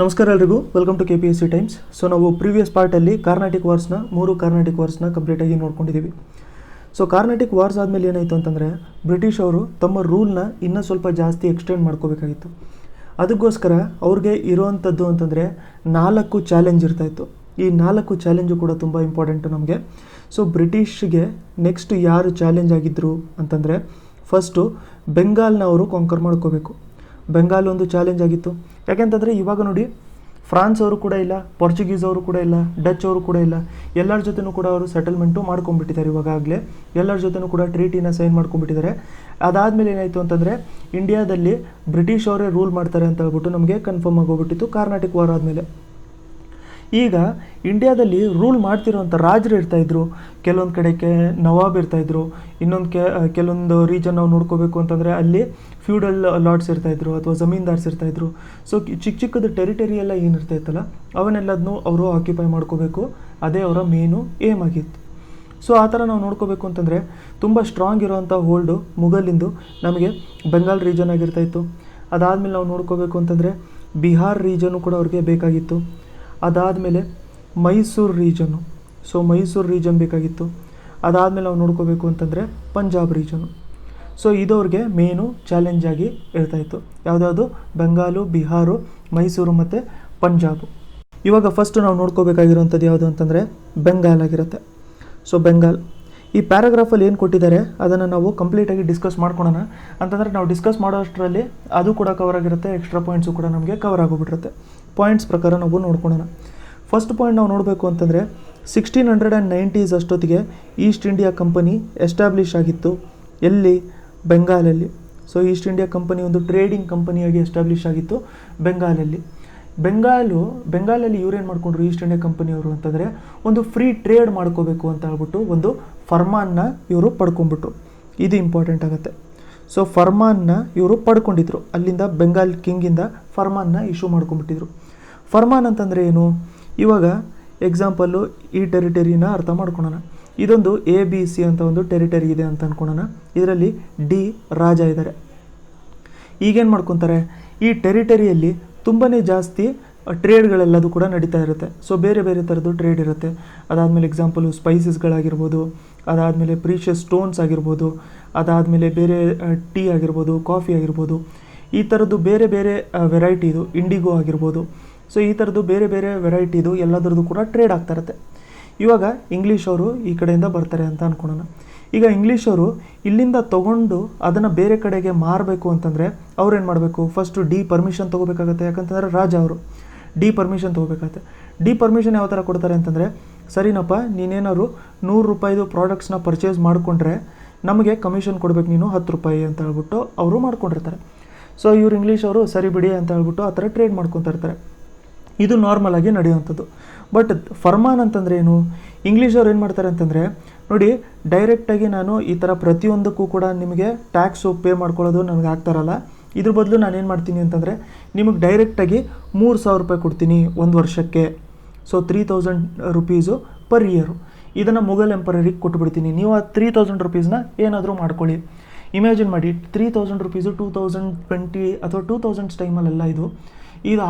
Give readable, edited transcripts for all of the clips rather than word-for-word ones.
ನಮಸ್ಕಾರ ಎಲ್ರಿಗೂ, welcome to KPSC times. So ನಾವು ಪ್ರೀವಿಯಸ್ ಪಾರ್ಟಲ್ಲಿ ಕಾರ್ನಾಟಿಕ್ ವಾರ್ಸ್ನ 3 ಕಾರ್ನಾಟಿಕ್ ವಾರ್ಸ್ನ ಕಂಪ್ಲೀಟಾಗಿ ನೋಡ್ಕೊಂಡಿದ್ದೀವಿ. ಸೊ ಕಾರ್ನಾಟಿಕ್ ವಾರ್ಸ್ ಆದಮೇಲೆ ಏನಾಯಿತು ಅಂತಂದರೆ, ಬ್ರಿಟಿಷ್ ಅವರು ತಮ್ಮ ರೂಲ್ನ ಇನ್ನೂ ಸ್ವಲ್ಪ ಜಾಸ್ತಿ ಎಕ್ಸ್ಟೆಂಡ್ ಮಾಡ್ಕೋಬೇಕಾಗಿತ್ತು. ಅದಕ್ಕೋಸ್ಕರ ಅವ್ರಿಗೆ ಇರೋವಂಥದ್ದು ಅಂತಂದರೆ 4 ಚಾಲೆಂಜ್ ಇರ್ತಾಯಿತ್ತು. ಈ 4 ಚಾಲೆಂಜು ಕೂಡ ತುಂಬ ಇಂಪಾರ್ಟೆಂಟು ನಮಗೆ. ಸೊ ಬ್ರಿಟಿಷ್ಗೆ ನೆಕ್ಸ್ಟ್ ಯಾರು ಚಾಲೆಂಜ್ ಆಗಿದ್ದರು ಅಂತಂದರೆ, ಫಸ್ಟು ಬೆಂಗಾಲ್ನ ಅವರು ಕಾಂಕರ್ ಮಾಡ್ಕೋಬೇಕು. ಬೆಂಗಾಲ್ ಒಂದು ಚಾಲೆಂಜ್ ಆಗಿತ್ತು. ಯಾಕೆಂತಂದರೆ ಇವಾಗ ನೋಡಿ, ಫ್ರಾನ್ಸ್ ಅವರು ಕೂಡ ಇಲ್ಲ, ಪೋರ್ಚುಗೀಸ್ ಅವರು ಕೂಡ ಇಲ್ಲ, ಡಚ್ ಅವರು ಕೂಡ ಇಲ್ಲ. ಎಲ್ಲರ ಜೊತೆನೂ ಕೂಡ ಅವರು ಸೆಟಲ್ಮೆಂಟು ಮಾಡ್ಕೊಂಡ್ಬಿಟ್ಟಿದ್ದಾರೆ. ಇವಾಗಲೇ ಎಲ್ಲರ ಜೊತೆನೂ ಕೂಡ ಟ್ರೀಟಿನ ಸೈನ್ ಮಾಡ್ಕೊಂಡ್ಬಿಟ್ಟಿದ್ದಾರೆ. ಅದಾದಮೇಲೆ ಏನಾಯಿತು ಅಂತಂದರೆ, ಇಂಡಿಯಾದಲ್ಲಿ ಬ್ರಿಟಿಷ್ ಅವರೇ ರೂಲ್ ಮಾಡ್ತಾರೆ ಅಂತ ಹೇಳ್ಬಿಟ್ಟು ನಮಗೆ ಕನ್ಫರ್ಮ್ ಆಗೋಗ್ಬಿಟ್ಟಿತ್ತು ಕಾರ್ನಾಟಿಕ್ ವಾರ್ ಆದಮೇಲೆ. ಈಗ ಇಂಡಿಯಾದಲ್ಲಿ ರೂಲ್ ಮಾಡ್ತಿರೋಂಥ ರಾಜರು ಇರ್ತಾಯಿದ್ರು. ಕೆಲವೊಂದು ಕಡೆಗೆ ನವಾಬ್ ಇರ್ತಾಯಿದ್ರು. ಇನ್ನೊಂದು ಕೆಲವೊಂದು ರೀಜನ್ ನಾವು ನೋಡ್ಕೋಬೇಕು ಅಂತಂದರೆ ಅಲ್ಲಿ ಫ್ಯೂಡಲ್ ಲಾರ್ಡ್ಸ್ ಇರ್ತಾಯಿದ್ರು ಅಥವಾ ಜಮೀನ್ದಾರ್ಸ್ ಇರ್ತಾಯಿದ್ರು. ಸೊ ಚಿಕ್ಕದು ಟೆರಿಟರಿ ಎಲ್ಲ ಏನಿರ್ತಾಯಿತ್ತಲ್ಲ ಅವನ್ನೆಲ್ಲದನ್ನೂ ಅವರು ಆಕ್ಯುಪೈ ಮಾಡ್ಕೋಬೇಕು. ಅದೇ ಅವರ ಮೇನು ಏಮ್ ಆಗಿತ್ತು. ಸೊ ಆ ಥರ ನಾವು ನೋಡ್ಕೋಬೇಕು ಅಂತಂದರೆ ತುಂಬ ಸ್ಟ್ರಾಂಗ್ ಇರೋವಂಥ ಹೋಲ್ಡು ಮುಘಲಿಂದು ನಮಗೆ ಬೆಂಗಾಲ್ ರೀಜನ್ ಆಗಿರ್ತಾಯಿತ್ತು. ಅದಾದಮೇಲೆ ನಾವು ನೋಡ್ಕೋಬೇಕು ಅಂತಂದರೆ ಬಿಹಾರ್ ರೀಜನು ಕೂಡ ಅವ್ರಿಗೆ ಬೇಕಾಗಿತ್ತು. ಅದಾದಮೇಲೆ Mysuru region, so Mysuru region ಬೇಕಾಗಿತ್ತು. ಅದಾದಮೇಲೆ ನಾವು ನೋಡ್ಕೋಬೇಕು ಅಂತಂದರೆ ಪಂಜಾಬ್ ರೀಜನು. ಸೊ ಇದವ್ರಿಗೆ ಮೇನು ಚಾಲೆಂಜ್ ಆಗಿ ಇರ್ತಾಯಿತ್ತು. ಯಾವುದ್ಯಾವುದು? ಬೆಂಗಾಲು, ಬಿಹಾರು, ಮೈಸೂರು ಮತ್ತು ಪಂಜಾಬು. ಇವಾಗ ಫಸ್ಟು ನಾವು ನೋಡ್ಕೋಬೇಕಾಗಿರೋಂಥದ್ದು ಯಾವುದು ಅಂತಂದರೆ ಬೆಂಗಾಲ್ ಆಗಿರುತ್ತೆ. ಸೊ ಬೆಂಗಾಲ್ ಈ ಪ್ಯಾರಾಗ್ರಾಫಲ್ಲಿ ಏನು ಕೊಟ್ಟಿದ್ದಾರೆ ಅದನ್ನು ನಾವು ಕಂಪ್ಲೀಟಾಗಿ ಡಿಸ್ಕಸ್ ಮಾಡ್ಕೊಳೋಣ. ಅಂತಂದರೆ ನಾವು ಡಿಸ್ಕಸ್ ಮಾಡೋ ಅಷ್ಟರಲ್ಲಿ ಅದು ಕೂಡ ಕವರ್ ಆಗಿರುತ್ತೆ, ಎಕ್ಸ್ಟ್ರಾ ಪಾಯಿಂಟ್ಸು ಕೂಡ ನಮಗೆ ಕವರ್ ಆಗೋಗ್ಬಿಟ್ಟಿರುತ್ತೆ. ಪಾಯಿಂಟ್ಸ್ ಪ್ರಕಾರ ನಾವು ನೋಡ್ಕೊಳ್ಳೋಣ. ಫಸ್ಟ್ ಪಾಯಿಂಟ್ ನಾವು ನೋಡಬೇಕು ಅಂತಂದರೆ 1690s ಅಷ್ಟೊತ್ತಿಗೆ ಈಸ್ಟ್ ಇಂಡಿಯಾ ಕಂಪನಿ ಎಸ್ಟಾಬ್ಲಿಷ್ ಆಗಿತ್ತು. ಎಲ್ಲಿ? ಬೆಂಗಾಲಲ್ಲಿ. ಸೊ ಈಸ್ಟ್ ಇಂಡಿಯಾ ಕಂಪನಿ ಒಂದು ಟ್ರೇಡಿಂಗ್ ಕಂಪನಿಯಾಗಿ ಎಸ್ಟಾಬ್ಲಿಷ್ ಆಗಿತ್ತು ಬೆಂಗಾಲಲ್ಲಿ. ಬೆಂಗಾಲಲ್ಲಿ ಇವ್ರೇನು ಮಾಡ್ಕೊಂಡ್ರು ಈಸ್ಟ್ ಇಂಡಿಯಾ ಕಂಪನಿಯವರು ಅಂತಂದರೆ, ಒಂದು ಫ್ರೀ ಟ್ರೇಡ್ ಮಾಡ್ಕೋಬೇಕು ಅಂತ ಹೇಳ್ಬಿಟ್ಟು ಒಂದು ಫರ್ಮಾನ್ನ ಇವರು ಪಡ್ಕೊಂಡ್ಬಿಟ್ರು. ಇದು ಇಂಪಾರ್ಟೆಂಟ್ ಆಗುತ್ತೆ. ಸೊ ಫರ್ಮಾನ್ನ ಇವರು ಪಡ್ಕೊಂಡಿದ್ರು. ಅಲ್ಲಿಂದ ಬೆಂಗಾಲ್ ಕಿಂಗಿಂದ ಫರ್ಮಾನ್ನ ಇಶ್ಯೂ ಮಾಡ್ಕೊಂಡ್ಬಿಟ್ಟಿದ್ರು. ಫರ್ಮಾನ್ ಅಂತಂದರೆ ಏನು? ಇವಾಗ ಎಕ್ಸಾಂಪಲ್ಲು ಈ ಟೆರಿಟರಿನ ಅರ್ಥ ಮಾಡ್ಕೊಳೋಣ. ಇದೊಂದು ABC ಅಂತ ಒಂದು ಟೆರಿಟರಿ ಇದೆ ಅಂತ ಅಂದ್ಕೊಳೋಣ. ಇದರಲ್ಲಿ D ರಾಜ ಇದ್ದಾರೆ. ಈಗೇನು ಮಾಡ್ಕೊತಾರೆ, ಈ ಟೆರಿಟರಿಯಲ್ಲಿ ತುಂಬಾ ಜಾಸ್ತಿ ಟ್ರೇಡ್ಗಳೆಲ್ಲದು ಕೂಡ ನಡೀತಾ ಇರುತ್ತೆ. ಸೊ ಬೇರೆ ಬೇರೆ ಥರದ್ದು ಟ್ರೇಡ್ ಇರುತ್ತೆ. ಅದಾದಮೇಲೆ ಎಕ್ಸಾಂಪಲು ಸ್ಪೈಸಸ್ಗಳಾಗಿರ್ಬೋದು, ಅದಾದಮೇಲೆ ಪ್ರೀಷಿಯಸ್ ಸ್ಟೋನ್ಸ್ ಆಗಿರ್ಬೋದು, ಅದಾದಮೇಲೆ ಬೇರೆ ಟೀ ಆಗಿರ್ಬೋದು, ಕಾಫಿ ಆಗಿರ್ಬೋದು, ಈ ಥರದ್ದು ಬೇರೆ ಬೇರೆ ವೆರೈಟಿದು, ಇಂಡಿಗೋ ಆಗಿರ್ಬೋದು. ಸೊ ಈ ಥರದ್ದು ಬೇರೆ ಬೇರೆ ವೆರೈಟಿದು ಎಲ್ಲದರದ್ದು ಕೂಡ ಟ್ರೇಡ್ ಆಗ್ತಾ ಇರುತ್ತೆ. ಇವಾಗ ಇಂಗ್ಲೀಷ್ ಅವರು ಈ ಕಡೆಯಿಂದ ಬರ್ತಾರೆ ಅಂತ ಅಂದ್ಕೊಳ್ಳೋಣ. ಈಗ ಇಂಗ್ಲೀಷ್ ಅವರು ಇಲ್ಲಿಂದ ತೊಗೊಂಡು ಅದನ್ನು ಬೇರೆ ಕಡೆಗೆ ಮಾರಬೇಕು ಅಂತಂದರೆ ಅವ್ರೇನು ಮಾಡಬೇಕು? ಫಸ್ಟು D ಪರ್ಮಿಷನ್ ತೊಗೋಬೇಕಾಗತ್ತೆ. ಯಾಕಂತಂದರೆ ರಾಜ ಅವರು D ಪರ್ಮಿಷನ್ ತೊಗೋಬೇಕಾಗತ್ತೆ. D ಪರ್ಮಿಷನ್ ಯಾವ ಥರ ಕೊಡ್ತಾರೆ ಅಂತಂದರೆ, ಸರಿನಪ್ಪ ನೀನೇನಾದ್ರು ₹100 ಪ್ರಾಡಕ್ಟ್ಸ್ನ ಪರ್ಚೇಸ್ ಮಾಡಿಕೊಂಡ್ರೆ ನಮಗೆ ಕಮಿಷನ್ ಕೊಡಬೇಕು ನೀನು ₹10 ಅಂತ ಹೇಳ್ಬಿಟ್ಟು ಅವರು ಮಾಡ್ಕೊಂಡಿರ್ತಾರೆ. ಸೊ ಇವ್ರು ಇಂಗ್ಲೀಷ್ ಅವರು ಸರಿ ಬಿಡಿ ಅಂತ ಹೇಳ್ಬಿಟ್ಟು ಆ ಥರ ಟ್ರೇಡ್ ಮಾಡ್ಕೊತಾ ಇರ್ತಾರೆ. ಇದು ನಾರ್ಮಲ್ ಆಗಿ ನಡೆಯುವಂಥದ್ದು. ಬಟ್ ಫರ್ಮಾನ್ ಅಂತಂದರೆ ಏನು? ಇಂಗ್ಲೀಷ್ ಅವ್ರು ಏನು ಮಾಡ್ತಾರೆ ಅಂತಂದರೆ, ನೋಡಿ ಡೈರೆಕ್ಟಾಗಿ ನಾನು ಈ ಥರ ಪ್ರತಿಯೊಂದಕ್ಕೂ ಕೂಡ ನಿಮಗೆ ಟ್ಯಾಕ್ಸು ಪೇ ಮಾಡ್ಕೊಳ್ಳೋದು ನನಗೆ ಆಗ್ತಾರಲ್ಲ, ಇದ್ರ ಬದಲು ನಾನೇನು ಮಾಡ್ತೀನಿ ಅಂತಂದರೆ ನಿಮಗೆ ಡೈರೆಕ್ಟಾಗಿ ₹3,000 ಕೊಡ್ತೀನಿ ಒಂದು ವರ್ಷಕ್ಕೆ. So ₹3,000 per year. ಇದನ್ನು ಮುಘಲ್ ಎಂಪರರಿಗೆ ಕೊಟ್ಬಿಡ್ತೀನಿ. ನೀವು ಆ ₹3,000 ಏನಾದರೂ ಮಾಡ್ಕೊಳ್ಳಿ. ಇಮ್ಯಾಜಿನ್ ಮಾಡಿ, ₹3,000 2020 ಅಥವಾ 2000s ಟೈಮಲ್ಲೆಲ್ಲ ಇದು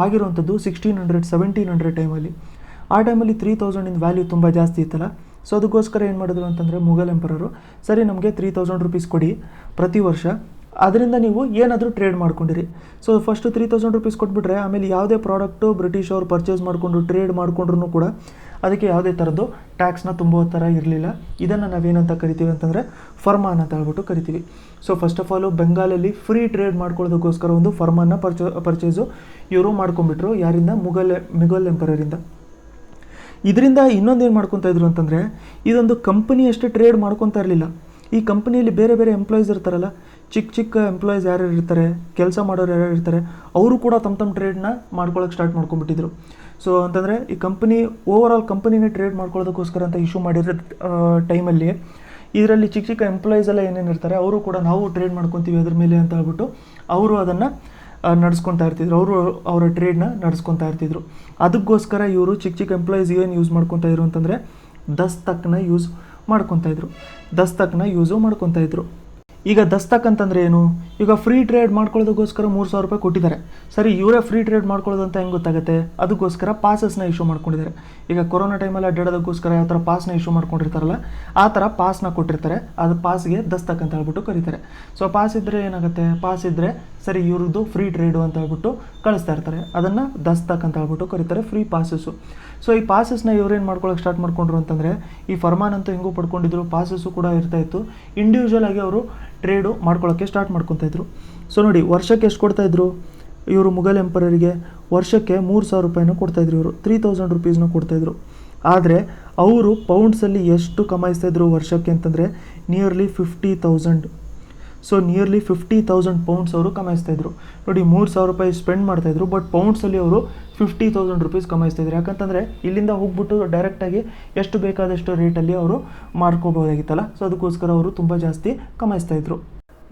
ಆಗಿರುವಂಥದ್ದು 1600 1700 ಟೈಮಲ್ಲಿ. ಆ ಟೈಮಲ್ಲಿ 3000 ವ್ಯಾಲ್ಯೂ ತುಂಬ ಜಾಸ್ತಿ ಇತ್ತಲ್ಲ. ಸೊ ಅದಕ್ಕೋಸ್ಕರ ಏನು ಮಾಡಿದ್ರು ಅಂತಂದರೆ ಮುಘಲ್ ಎಂಪರರು, ಸರಿ ನಮಗೆ ₹3,000 ಕೊಡಿ ಪ್ರತಿ ವರ್ಷ, ಅದರಿಂದ ನೀವು ಏನಾದರೂ ಟ್ರೇಡ್ ಮಾಡ್ಕೊಂಡಿರಿ. ಸೊ ಫಸ್ಟು ₹3,000 ಕೊಟ್ಬಿಟ್ರೆ ಆಮೇಲೆ ಯಾವುದೇ ಪ್ರಾಡಕ್ಟು ಬ್ರಿಟಿಷ್ ಅವರು ಪರ್ಚೇಸ್ ಮಾಡಿಕೊಂಡು ಟ್ರೇಡ್ ಮಾಡಿಕೊಂಡ್ರೂ ಕೂಡ ಅದಕ್ಕೆ ಯಾವುದೇ ಥರದ್ದು ಟ್ಯಾಕ್ಸ್ನ ತುಂಬೋ ಥರ ಇರಲಿಲ್ಲ. ಇದನ್ನು ನಾವೇನಂತ ಕರಿತೀವಿ ಅಂತಂದರೆ ಫರ್ಮಾನ್ ಅಂತ ಹೇಳ್ಬಿಟ್ಟು ಕರಿತೀವಿ. ಸೊ ಫಸ್ಟ್ ಆಫ್ ಆಲು ಬೆಂಗಾಲಲ್ಲಿ ಫ್ರೀ ಟ್ರೇಡ್ ಮಾಡ್ಕೊಳ್ಳೋದಕ್ಕೋಸ್ಕರ ಒಂದು ಫರ್ಮಾನ್ನ ಪರ್ಚೇಸು ಇವರು ಮಾಡ್ಕೊಂಡ್ಬಿಟ್ರು. ಯಾರಿಂದ? ಮುಘಲ್ ಎಂಪರರಿಂದ. ಇದರಿಂದ ಇನ್ನೊಂದು ಏನು ಮಾಡ್ಕೊತಾ ಇದ್ರು ಅಂತಂದರೆ, ಇದೊಂದು ಕಂಪನಿ ಅಷ್ಟೇ ಟ್ರೇಡ್ ಮಾಡ್ಕೊತಾ ಇರಲಿಲ್ಲ. ಈ ಕಂಪನಿಯಲ್ಲಿ ಬೇರೆ ಬೇರೆ ಎಂಪ್ಲಾಯೀಸ್ ಇರ್ತಾರಲ್ಲ, ಚಿಕ್ಕ ಎಂಪ್ಲಾಯೀಸ್ ಯಾರ್ಯಾರು ಇರ್ತಾರೆ, ಕೆಲಸ ಮಾಡೋರು ಯಾರ್ಯಾರು ಇರ್ತಾರೆ, ಅವರು ಕೂಡ ತಮ್ಮ ಟ್ರೇಡ್ನ ಮಾಡ್ಕೊಳ್ಳೋಕೆ ಸ್ಟಾರ್ಟ್ ಮಾಡ್ಕೊಂಡ್ಬಿಟ್ಟಿದ್ರು. ಸೊ ಅಂತಂದರೆ ಈ ಕಂಪನಿ ಓವರಾಲ್ ಕಂಪನಿನೇ ಟ್ರೇಡ್ ಮಾಡ್ಕೊಳ್ಳೋದಕ್ಕೋಸ್ಕರ ಅಂತ ಇಶ್ಯೂ ಮಾಡಿರೋ ಟೈಮಲ್ಲಿ ಇದರಲ್ಲಿ ಚಿಕ್ಕ ಎಂಪ್ಲಾಯೀಸ್ ಎಲ್ಲ ಏನೇನು ಇರ್ತಾರೆ ಅವರು ಕೂಡ ನಾವು ಟ್ರೇಡ್ ಮಾಡ್ಕೊತೀವಿ ಅದ್ರ ಮೇಲೆ ಅಂತ ಹೇಳ್ಬಿಟ್ಟು ಅವರು ಅದನ್ನು ನಡೆಸ್ಕೊತಾ ಇರ್ತಿದ್ರು. ಅವರ ಟ್ರೇಡ್ನ ನಡೆಸ್ಕೊತಾ ಇರ್ತಿದ್ರು. ಅದಕ್ಕೋಸ್ಕರ ಇವರು ಚಿಕ್ಕ ಎಂಪ್ಲಾಯೀಸ್ ಏನು ಯೂಸ್ ಮಾಡ್ಕೊತಾ ಇದ್ರು ಅಂತಂದರೆ ದಸ್ತಕ್ನ ಯೂಸ್ ಮಾಡ್ಕೊತಾ ಇದ್ರು. ಈಗ ದಸ್ತಕ್ ಅಂತಂದರೆ ಏನು, ಈಗ ಫ್ರೀ ಟ್ರೇಡ್ ಮಾಡ್ಕೊಳ್ಳೋದಕ್ಕೋಸ್ಕರ 3,000 ರೂಪಾಯಿ ಕೊಟ್ಟಿದ್ದಾರೆ. ಸರಿ, ಇವರೇ ಫ್ರೀ ಟ್ರೇಡ್ ಮಾಡ್ಕೊಳ್ಳೋದು ಅಂತ ಹೆಂಗೆ ಗೊತ್ತಾಗುತ್ತೆ? ಅದಕ್ಕೋಸ್ಕರ ಪಾಸಸ್ನ ಇಶ್ಯೂ ಮಾಡ್ಕೊಂಡಿದ್ದಾರೆ. ಈಗ ಕೊರೋನಾ ಟೈಮಲ್ಲಿ ಅಡ್ಡಾಡೋದಕ್ಕೋಸ್ಕರ ಯಾವ ಥರ ಪಾಸ್ನ ಇಶ್ಯೂ ಮಾಡ್ಕೊಂಡಿರ್ತಾರಲ್ಲ, ಆ ಥರ ಪಾಸ್ನ ಕೊಟ್ಟಿರ್ತಾರೆ. ಅದು ಪಾಸ್ಗೆ ದಸ್ತಕ್ ಅಂತ ಹೇಳ್ಬಿಟ್ಟು ಕರೀತಾರೆ. ಸೊ ಪಾಸ್ ಇದ್ದರೆ ಏನಾಗುತ್ತೆ, ಪಾಸ್ ಇದ್ದರೆ ಸರಿ ಇವ್ರದ್ದು ಫ್ರೀ ಟ್ರೇಡು ಅಂತ ಹೇಳ್ಬಿಟ್ಟು ಕಳಿಸ್ತಾ ಇರ್ತಾರೆ. ಅದನ್ನು ದಸ್ತಕ್ ಅಂತ ಹೇಳ್ಬಿಟ್ಟು ಕರೀತಾರೆ, ಫ್ರೀ ಪಾಸಸ್ಸು. ಸೊ ಈ ಪಾಸಸ್ನ ಇವ್ರೇನು ಮಾಡ್ಕೊಳ್ಳೋಕೆ ಸ್ಟಾರ್ಟ್ ಮಾಡ್ಕೊಂಡ್ರು ಅಂತಂದರೆ, ಈ ಫರ್ಮಾನ್ ಅಂತೂ ಹೆಂಗೂ ಪಡ್ಕೊಂಡಿದ್ರು, ಪಾಸಸ್ಸು ಕೂಡ ಇರ್ತಾಯಿತ್ತು. ಇಂಡಿವಿಜುವಲ್ ಆಗಿ ಅವರು ಟ್ರೇಡು ಮಾಡ್ಕೊಳ್ಳೋಕ್ಕೆ ಸ್ಟಾರ್ಟ್ ಮಾಡ್ಕೊತಾಯಿದ್ರು. ಸೊ ನೋಡಿ, ವರ್ಷಕ್ಕೆ ಎಷ್ಟು ಕೊಡ್ತಾಯಿದ್ರು ಇವರು ಮುಘಲ್ ಎಂಪರರಿಗೆ? ವರ್ಷಕ್ಕೆ 3,000 ರೂಪಾಯಿನೂ ಕೊಡ್ತಾಯಿದ್ರು. ಇವರು 3,000 ರೂಪೀಸ್ನ ಕೊಡ್ತಾಯಿದ್ರು. ಆದರೆ ಅವರು ಪೌಂಡ್ಸಲ್ಲಿ ಎಷ್ಟು ಕಮಾಯಿಸ್ತಾಯಿದ್ರು ವರ್ಷಕ್ಕೆ ಅಂತಂದರೆ ನಿಯರ್ಲಿ 50,000. ಸೊ ನಿಯರ್ಲಿ 50,000 ಪೌಂಡ್ಸ್ ಅವರು ಕಮಾಯಿಸ್ತಾಯಿದ್ರು. ನೋಡಿ, 3,000 ರೂಪಾಯಿ ಸ್ಪೆಂಡ್ ಮಾಡ್ತಾಯಿದ್ರು, ಬಟ್ ಪೌಂಡ್ಸಲ್ಲಿ ಅವರು 50,000 ರೂಪೀಸ್ ಕಮಾಯಿಸ್ತಾಯಿದ್ರು. ಯಾಕಂತಂದರೆ ಇಲ್ಲಿಂದ ಹೋಗ್ಬಿಟ್ಟು ಡೈರೆಕ್ಟಾಗಿ ಎಷ್ಟು ಬೇಕಾದಷ್ಟು ರೇಟಲ್ಲಿ ಅವರು ಮಾರ್ಕೋಬೋದಾಗಿತ್ತಲ್ಲ. ಸೊ ಅದಕ್ಕೋಸ್ಕರ ಅವರು ತುಂಬ ಜಾಸ್ತಿ ಕಮಾಯಿಸ್ತಾಯಿದ್ರು.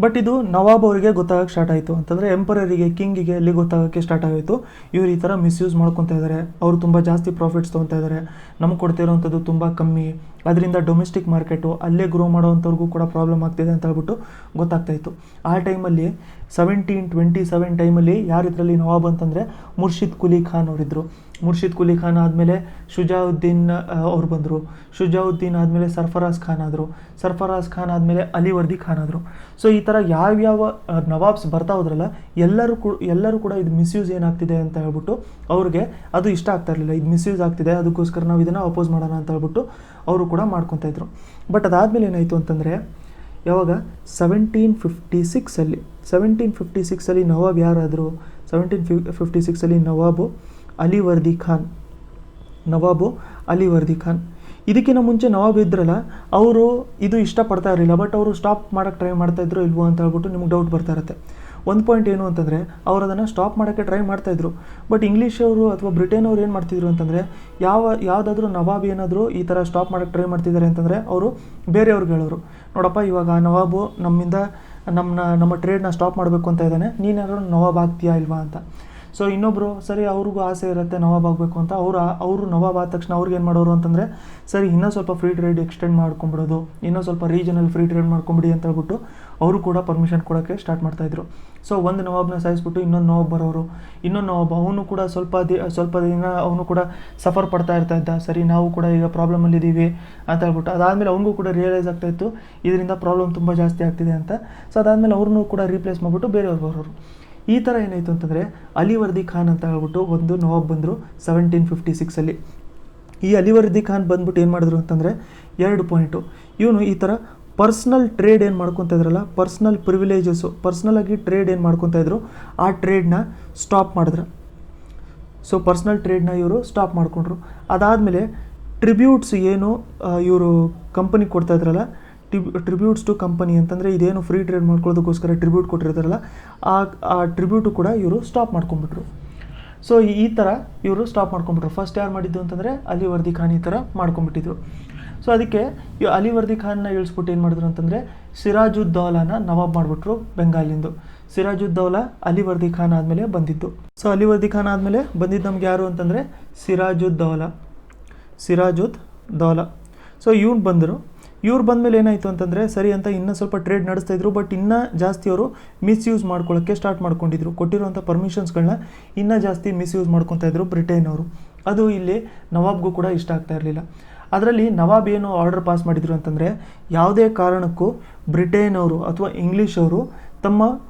ಬಟ್ ಇದು ನವಾಬ್ ಅವರಿಗೆ ಗೊತ್ತಾಗಕ್ಕೆ ಸ್ಟಾರ್ಟ್ ಆಯಿತು. ಅಂತಂದರೆ ಎಂಪರರಿಗೆ, ಕಿಂಗಿಗೆ ಅಲ್ಲಿ ಗೊತ್ತಾಗೋಕ್ಕೆ ಸ್ಟಾರ್ಟ್ ಆಯಿತು, ಇವ್ರು ಈ ಥರ ಮಿಸ್ಯೂಸ್ ಮಾಡ್ಕೊತಾ ಇದ್ದಾರೆ, ಅವರು ತುಂಬ ಜಾಸ್ತಿ ಪ್ರಾಫಿಟ್ಸ್ ತೊಗೊತಾ ಇದ್ದಾರೆ, ನಮಗೆ ಕೊಡ್ತಿರೋವಂಥದ್ದು ತುಂಬ ಕಮ್ಮಿ, ಅದರಿಂದ ಡೊಮೆಸ್ಟಿಕ್ ಮಾರ್ಕೆಟು ಅಲ್ಲೇ ಗ್ರೋ ಮಾಡೋವಂಥವ್ರಿಗೂ ಕೂಡ ಪ್ರಾಬ್ಲಮ್ ಆಗ್ತಿದೆ ಅಂತ ಹೇಳ್ಬಿಟ್ಟು ಗೊತ್ತಾಗ್ತಾಯಿತ್ತು. ಆ ಟೈಮಲ್ಲಿ 1727 ಟೈಮಲ್ಲಿ ಯಾರಿದ್ರಲ್ಲಿ ನವಾಬ್ ಅಂತಂದರೆ ಮುರ್ಷಿದ್ ಕುಲಿ ಖಾನ್ ಅವರಿದ್ದರು. ಮುರ್ಷಿದ್ ಕುಲಿ ಖಾನ್ ಆದಮೇಲೆ ಶುಜಾವುದ್ದೀನ್ ಅವ್ರು ಬಂದರು. ಶುಜಾವುದ್ದೀನ್ ಆದಮೇಲೆ ಸರ್ಫರಾಜ್ ಖಾನ್ ಆದರು. ಸರ್ಫರಾಜ್ ಖಾನ್ ಆದಮೇಲೆ ಅಲಿವರ್ದಿ ಖಾನ್ ಆದರು. ಸೊ ಈ ಥರ ಯಾವ್ಯಾವ ನವಾಬ್ಸ್ ಬರ್ತಾ ಹೋದ್ರಲ್ಲ, ಎಲ್ಲರೂ ಕೂಡ ಇದು ಮಿಸ್ಯೂಸ್ ಏನಾಗ್ತಿದೆ ಅಂತ ಹೇಳ್ಬಿಟ್ಟು ಅವ್ರಿಗೆ ಅದು ಇಷ್ಟ ಆಗ್ತಾ ಇರಲಿಲ್ಲ. ಇದು ಮಿಸ್ಯೂಸ್ ಆಗ್ತಿದೆ, ಅದಕ್ಕೋಸ್ಕರ ನಾವು ಇದನ್ನು ಅಪೋಸ್ ಮಾಡೋಣ ಅಂತ ಹೇಳ್ಬಿಟ್ಟು ಅವರು ಕೂಡ ಮಾಡ್ಕೊತಾಯಿದ್ರು. ಬಟ್ ಅದಾದಮೇಲೆ ಏನಾಯಿತು ಅಂತಂದರೆ, ಯಾವಾಗ 1756ಅಲ್ಲಿ ನವಾಬ್ ಯಾರಾದರು? 1756ಅಲ್ಲಿ ನವಾಬು ಅಲಿವರ್ದಿ ಖಾನ್. ಇದಕ್ಕಿಂತ ಮುಂಚೆ ನವಾಬ್ ಇದ್ರಲ್ಲ, ಅವರು ಇದು ಇಷ್ಟಪಡ್ತಾ ಇರಲಿಲ್ಲ. ಬಟ್ ಅವರು ಸ್ಟಾಪ್ ಮಾಡೋಕ್ಕೆ ಟ್ರೈ ಮಾಡ್ತಾಯಿದ್ರು ಇಲ್ವೋ ಅಂತ ಹೇಳ್ಬಿಟ್ಟು ನಿಮ್ಗೆ ಡೌಟ್ ಬರ್ತಾ ಇರುತ್ತೆ. ಒಂದು ಪಾಯಿಂಟ್ ಏನು ಅಂತಂದರೆ, ಅವರು ಅದನ್ನು ಸ್ಟಾಪ್ ಮಾಡೋಕ್ಕೆ ಟ್ರೈ ಮಾಡ್ತಾಯಿದ್ರು. ಬಟ್ ಇಂಗ್ಲೀಷವರು ಅಥವಾ ಬ್ರಿಟೇನವ್ರು ಏನು ಮಾಡ್ತಿದ್ರು ಅಂತಂದರೆ, ಯಾವುದಾದ್ರೂ ನವಾಬ್ ಏನಾದರೂ ಈ ಥರ ಸ್ಟಾಪ್ ಮಾಡೋಕ್ಕೆ ಟ್ರೈ ಮಾಡ್ತಿದ್ದಾರೆ ಅಂತಂದರೆ ಅವರು ಬೇರೆಯವ್ರಿಗೆ ಹೇಳೋರು, ನೋಡಪ್ಪ ಇವಾಗ ನವಾಬು ನಮ್ಮ ಟ್ರೇಡ್ನ ಸ್ಟಾಪ್ ಮಾಡಬೇಕು ಅಂತ ಇದ್ದಾನೆ, ನೀನಾದ್ರೂ ನವಾಬ್ ಆಗ್ತೀಯಾ ಇಲ್ವಾ ಅಂತ. ಸೊ ಇನ್ನೊಬ್ಬರು ಸರಿ, ಅವ್ರಿಗೂ ಆಸೆ ಇರುತ್ತೆ ನವಾಬ್ ಆಗಬೇಕು ಅಂತ. ಅವರು ನವಾಬ್ ಆದ ತಕ್ಷಣ ಅವ್ರಿಗೆ ಏನು ಮಾಡೋರು ಅಂತಂದರೆ, ಸರಿ ಇನ್ನೂ ಸ್ವಲ್ಪ ಫ್ರೀ ಟ್ರೇಡ್ ಎಕ್ಸ್ಟೆಂಡ್ ಮಾಡ್ಕೊಂಬಿಡೋದು, ಇನ್ನೂ ಸ್ವಲ್ಪ ರೀಜನಲ್ ಫ್ರೀ ಟ್ರೇಡ್ ಮಾಡ್ಕೊಂಬಿಡಿ ಅಂತ ಹೇಳ್ಬಿಟ್ಟು ಅವರು ಕೂಡ ಪರ್ಮಿಷನ್ ಕೊಡೋಕ್ಕೆ ಸ್ಟಾರ್ಟ್ ಮಾಡ್ತಾಯಿದ್ರು. ಸೊ ಒಂದು ನವಾಬ್ನ ಸಾಯಿಸ್ಬಿಟ್ಟು ಇನ್ನೊಂದು ನವಾಬ್ ಬರೋರು, ಇನ್ನೊಂದು ನವಾಬ್ ಅವನು ಕೂಡ ಸ್ವಲ್ಪ ದಿನ ಅವನು ಕೂಡ ಸಫರ್ ಪಡ್ತಾ ಇದ್ದ. ಸರಿ, ನಾವು ಕೂಡ ಈಗ ಪ್ರಾಬ್ಲಮಲ್ಲಿದ್ದೀವಿ ಅಂತ ಹೇಳ್ಬಿಟ್ಟು ಅದಾದಮೇಲೆ ಅವನಿಗೂ ಕೂಡ ರಿಯಲೈಸ್ ಆಗ್ತಾಯಿತ್ತು ಇದರಿಂದ ಪ್ರಾಬ್ಲಮ್ ತುಂಬ ಜಾಸ್ತಿ ಆಗ್ತಿದೆ ಅಂತ. ಸೊ ಅದಾದಮೇಲೆ ಅವ್ರನ್ನೂ ಕೂಡ ರೀಪ್ಲೇಸ್ ಮಾಡಿಬಿಟ್ಟು ಬೇರೆಯವ್ರು ಬರೋರು. ಈ ಥರ ಏನಾಯಿತು ಅಂತಂದರೆ, ಅಲಿವರ್ದಿ ಖಾನ್ ಅಂತ ಹೇಳ್ಬಿಟ್ಟು ಒಂದು ನವಾಬ್ ಬಂದರು 1756ಅಲ್ಲಿ. ಈ ಅಲಿವರ್ದಿ ಖಾನ್ ಬಂದ್ಬಿಟ್ಟು ಏನು ಮಾಡಿದ್ರು ಅಂತಂದರೆ, 2 ಪಾಯಿಂಟು. ಇವನು ಈ ಥರ ಪರ್ಸ್ನಲ್ ಟ್ರೇಡ್ ಏನು ಮಾಡ್ಕೊತಾ ಇದ್ರಲ್ಲ, ಪರ್ಸ್ನಲ್ ಪ್ರಿವಿಲೇಜಸ್ಸು, ಪರ್ಸ್ನಲಾಗಿ ಟ್ರೇಡ್ ಏನು ಮಾಡ್ಕೊತಾ ಇದ್ರು, ಆ ಟ್ರೇಡ್ನ ಸ್ಟಾಪ್ ಮಾಡಿದ್ರು. ಸೊ ಪರ್ಸ್ನಲ್ ಟ್ರೇಡ್ನ ಇವರು ಸ್ಟಾಪ್ ಮಾಡಿಕೊಂಡ್ರು. ಅದಾದಮೇಲೆ ಟ್ರಿಬ್ಯೂಟ್ಸ್ ಏನು ಇವರು ಕಂಪನಿ ಕೊಡ್ತಾ ಇದ್ರಲ್ಲ, ಟ್ರಿಬ್ಯೂಟ್ಸ್ ಟು ಕಂಪನಿ ಅಂತಂದರೆ ಇದೇನು ಫ್ರೀ ಟ್ರೇಡ್ ಮಾಡ್ಕೊಳ್ಳೋದಕ್ಕೋಸ್ಕರ ಟ್ರಿಬ್ಯೂಟ್ ಕೊಟ್ಟಿರ್ತಾರಲ್ಲ, ಆ ಟ್ರಿಬ್ಯೂಟು ಕೂಡ ಇವರು ಸ್ಟಾಪ್ ಮಾಡ್ಕೊಂಡ್ಬಿಟ್ರು. ಸೊ ಈ ಥರ ಇವರು ಸ್ಟಾಪ್ ಮಾಡ್ಕೊಂಡ್ಬಿಟ್ರು. ಫಸ್ಟ್ ಯಾರು ಮಾಡಿದ್ದು ಅಂತಂದರೆ ಅಲಿವರ್ದಿ ಖಾನ್ ಈ ಥರ ಮಾಡ್ಕೊಂಡ್ಬಿಟ್ಟಿದ್ರು. ಸೊ ಅದಕ್ಕೆ ಅಲಿವರ್ದಿ ಖಾನ್ನ ಇಳಿಸ್ಬಿಟ್ಟು ಏನು ಮಾಡಿದ್ರು ಅಂತಂದರೆ, ಸಿರಾಜುದ್ದೌಲಾನ ನವಾಬ್ ಮಾಡಿಬಿಟ್ರು ಬೆಂಗಾಲಿಂದು. ಸಿರಾಜುದ್ದೌಲಾ ಅಲಿವರ್ದಿ ಖಾನ್ ಆದಮೇಲೆ ಬಂದಿದ್ದು. ಸೊ ಅಲಿವರ್ದಿ ಖಾನ್ ಆದಮೇಲೆ ಬಂದಿದ್ದು ನಮ್ಗೆ ಯಾರು ಅಂತಂದರೆ ಸಿರಾಜುದ್ದೌಲಾ. ಸೊ ಇವ್ರು ಬಂದಮೇಲೆ ಏನಾಯಿತು ಅಂತಂದರೆ, ಸರಿ ಅಂತ ಇನ್ನೂ ಸ್ವಲ್ಪ ಟ್ರೇಡ್ ನಡೆಸ್ತಾಯಿದ್ರು. ಬಟ್ ಇನ್ನೂ ಜಾಸ್ತಿ ಅವರು ಮಿಸ್ಯೂಸ್ ಮಾಡ್ಕೊಳ್ಳೋಕ್ಕೆ ಸ್ಟಾರ್ಟ್ ಮಾಡ್ಕೊಂಡಿದ್ರು. ಕೊಟ್ಟಿರುವಂಥ ಪರ್ಮಿಷನ್ಸ್ಗಳನ್ನ ಇನ್ನೂ ಜಾಸ್ತಿ ಮಿಸ್ಯೂಸ್ ಮಾಡ್ಕೊತಾಯಿದ್ರು ಬ್ರಿಟೇನವರು. ಅದು ಇಲ್ಲಿ ನವಾಬ್ಗೂ ಕೂಡ ಇಷ್ಟ ಆಗ್ತಾ ಇರಲಿಲ್ಲ. ಅದರಲ್ಲಿ ನವಾಬ್ ಏನು ಆರ್ಡರ್ ಪಾಸ್ ಮಾಡಿದರು ಅಂತಂದರೆ, ಯಾವುದೇ ಕಾರಣಕ್ಕೂ ಬ್ರಿಟೇನವರು ಅಥವಾ ಇಂಗ್ಲೀಷವರು ತಮ್ಮ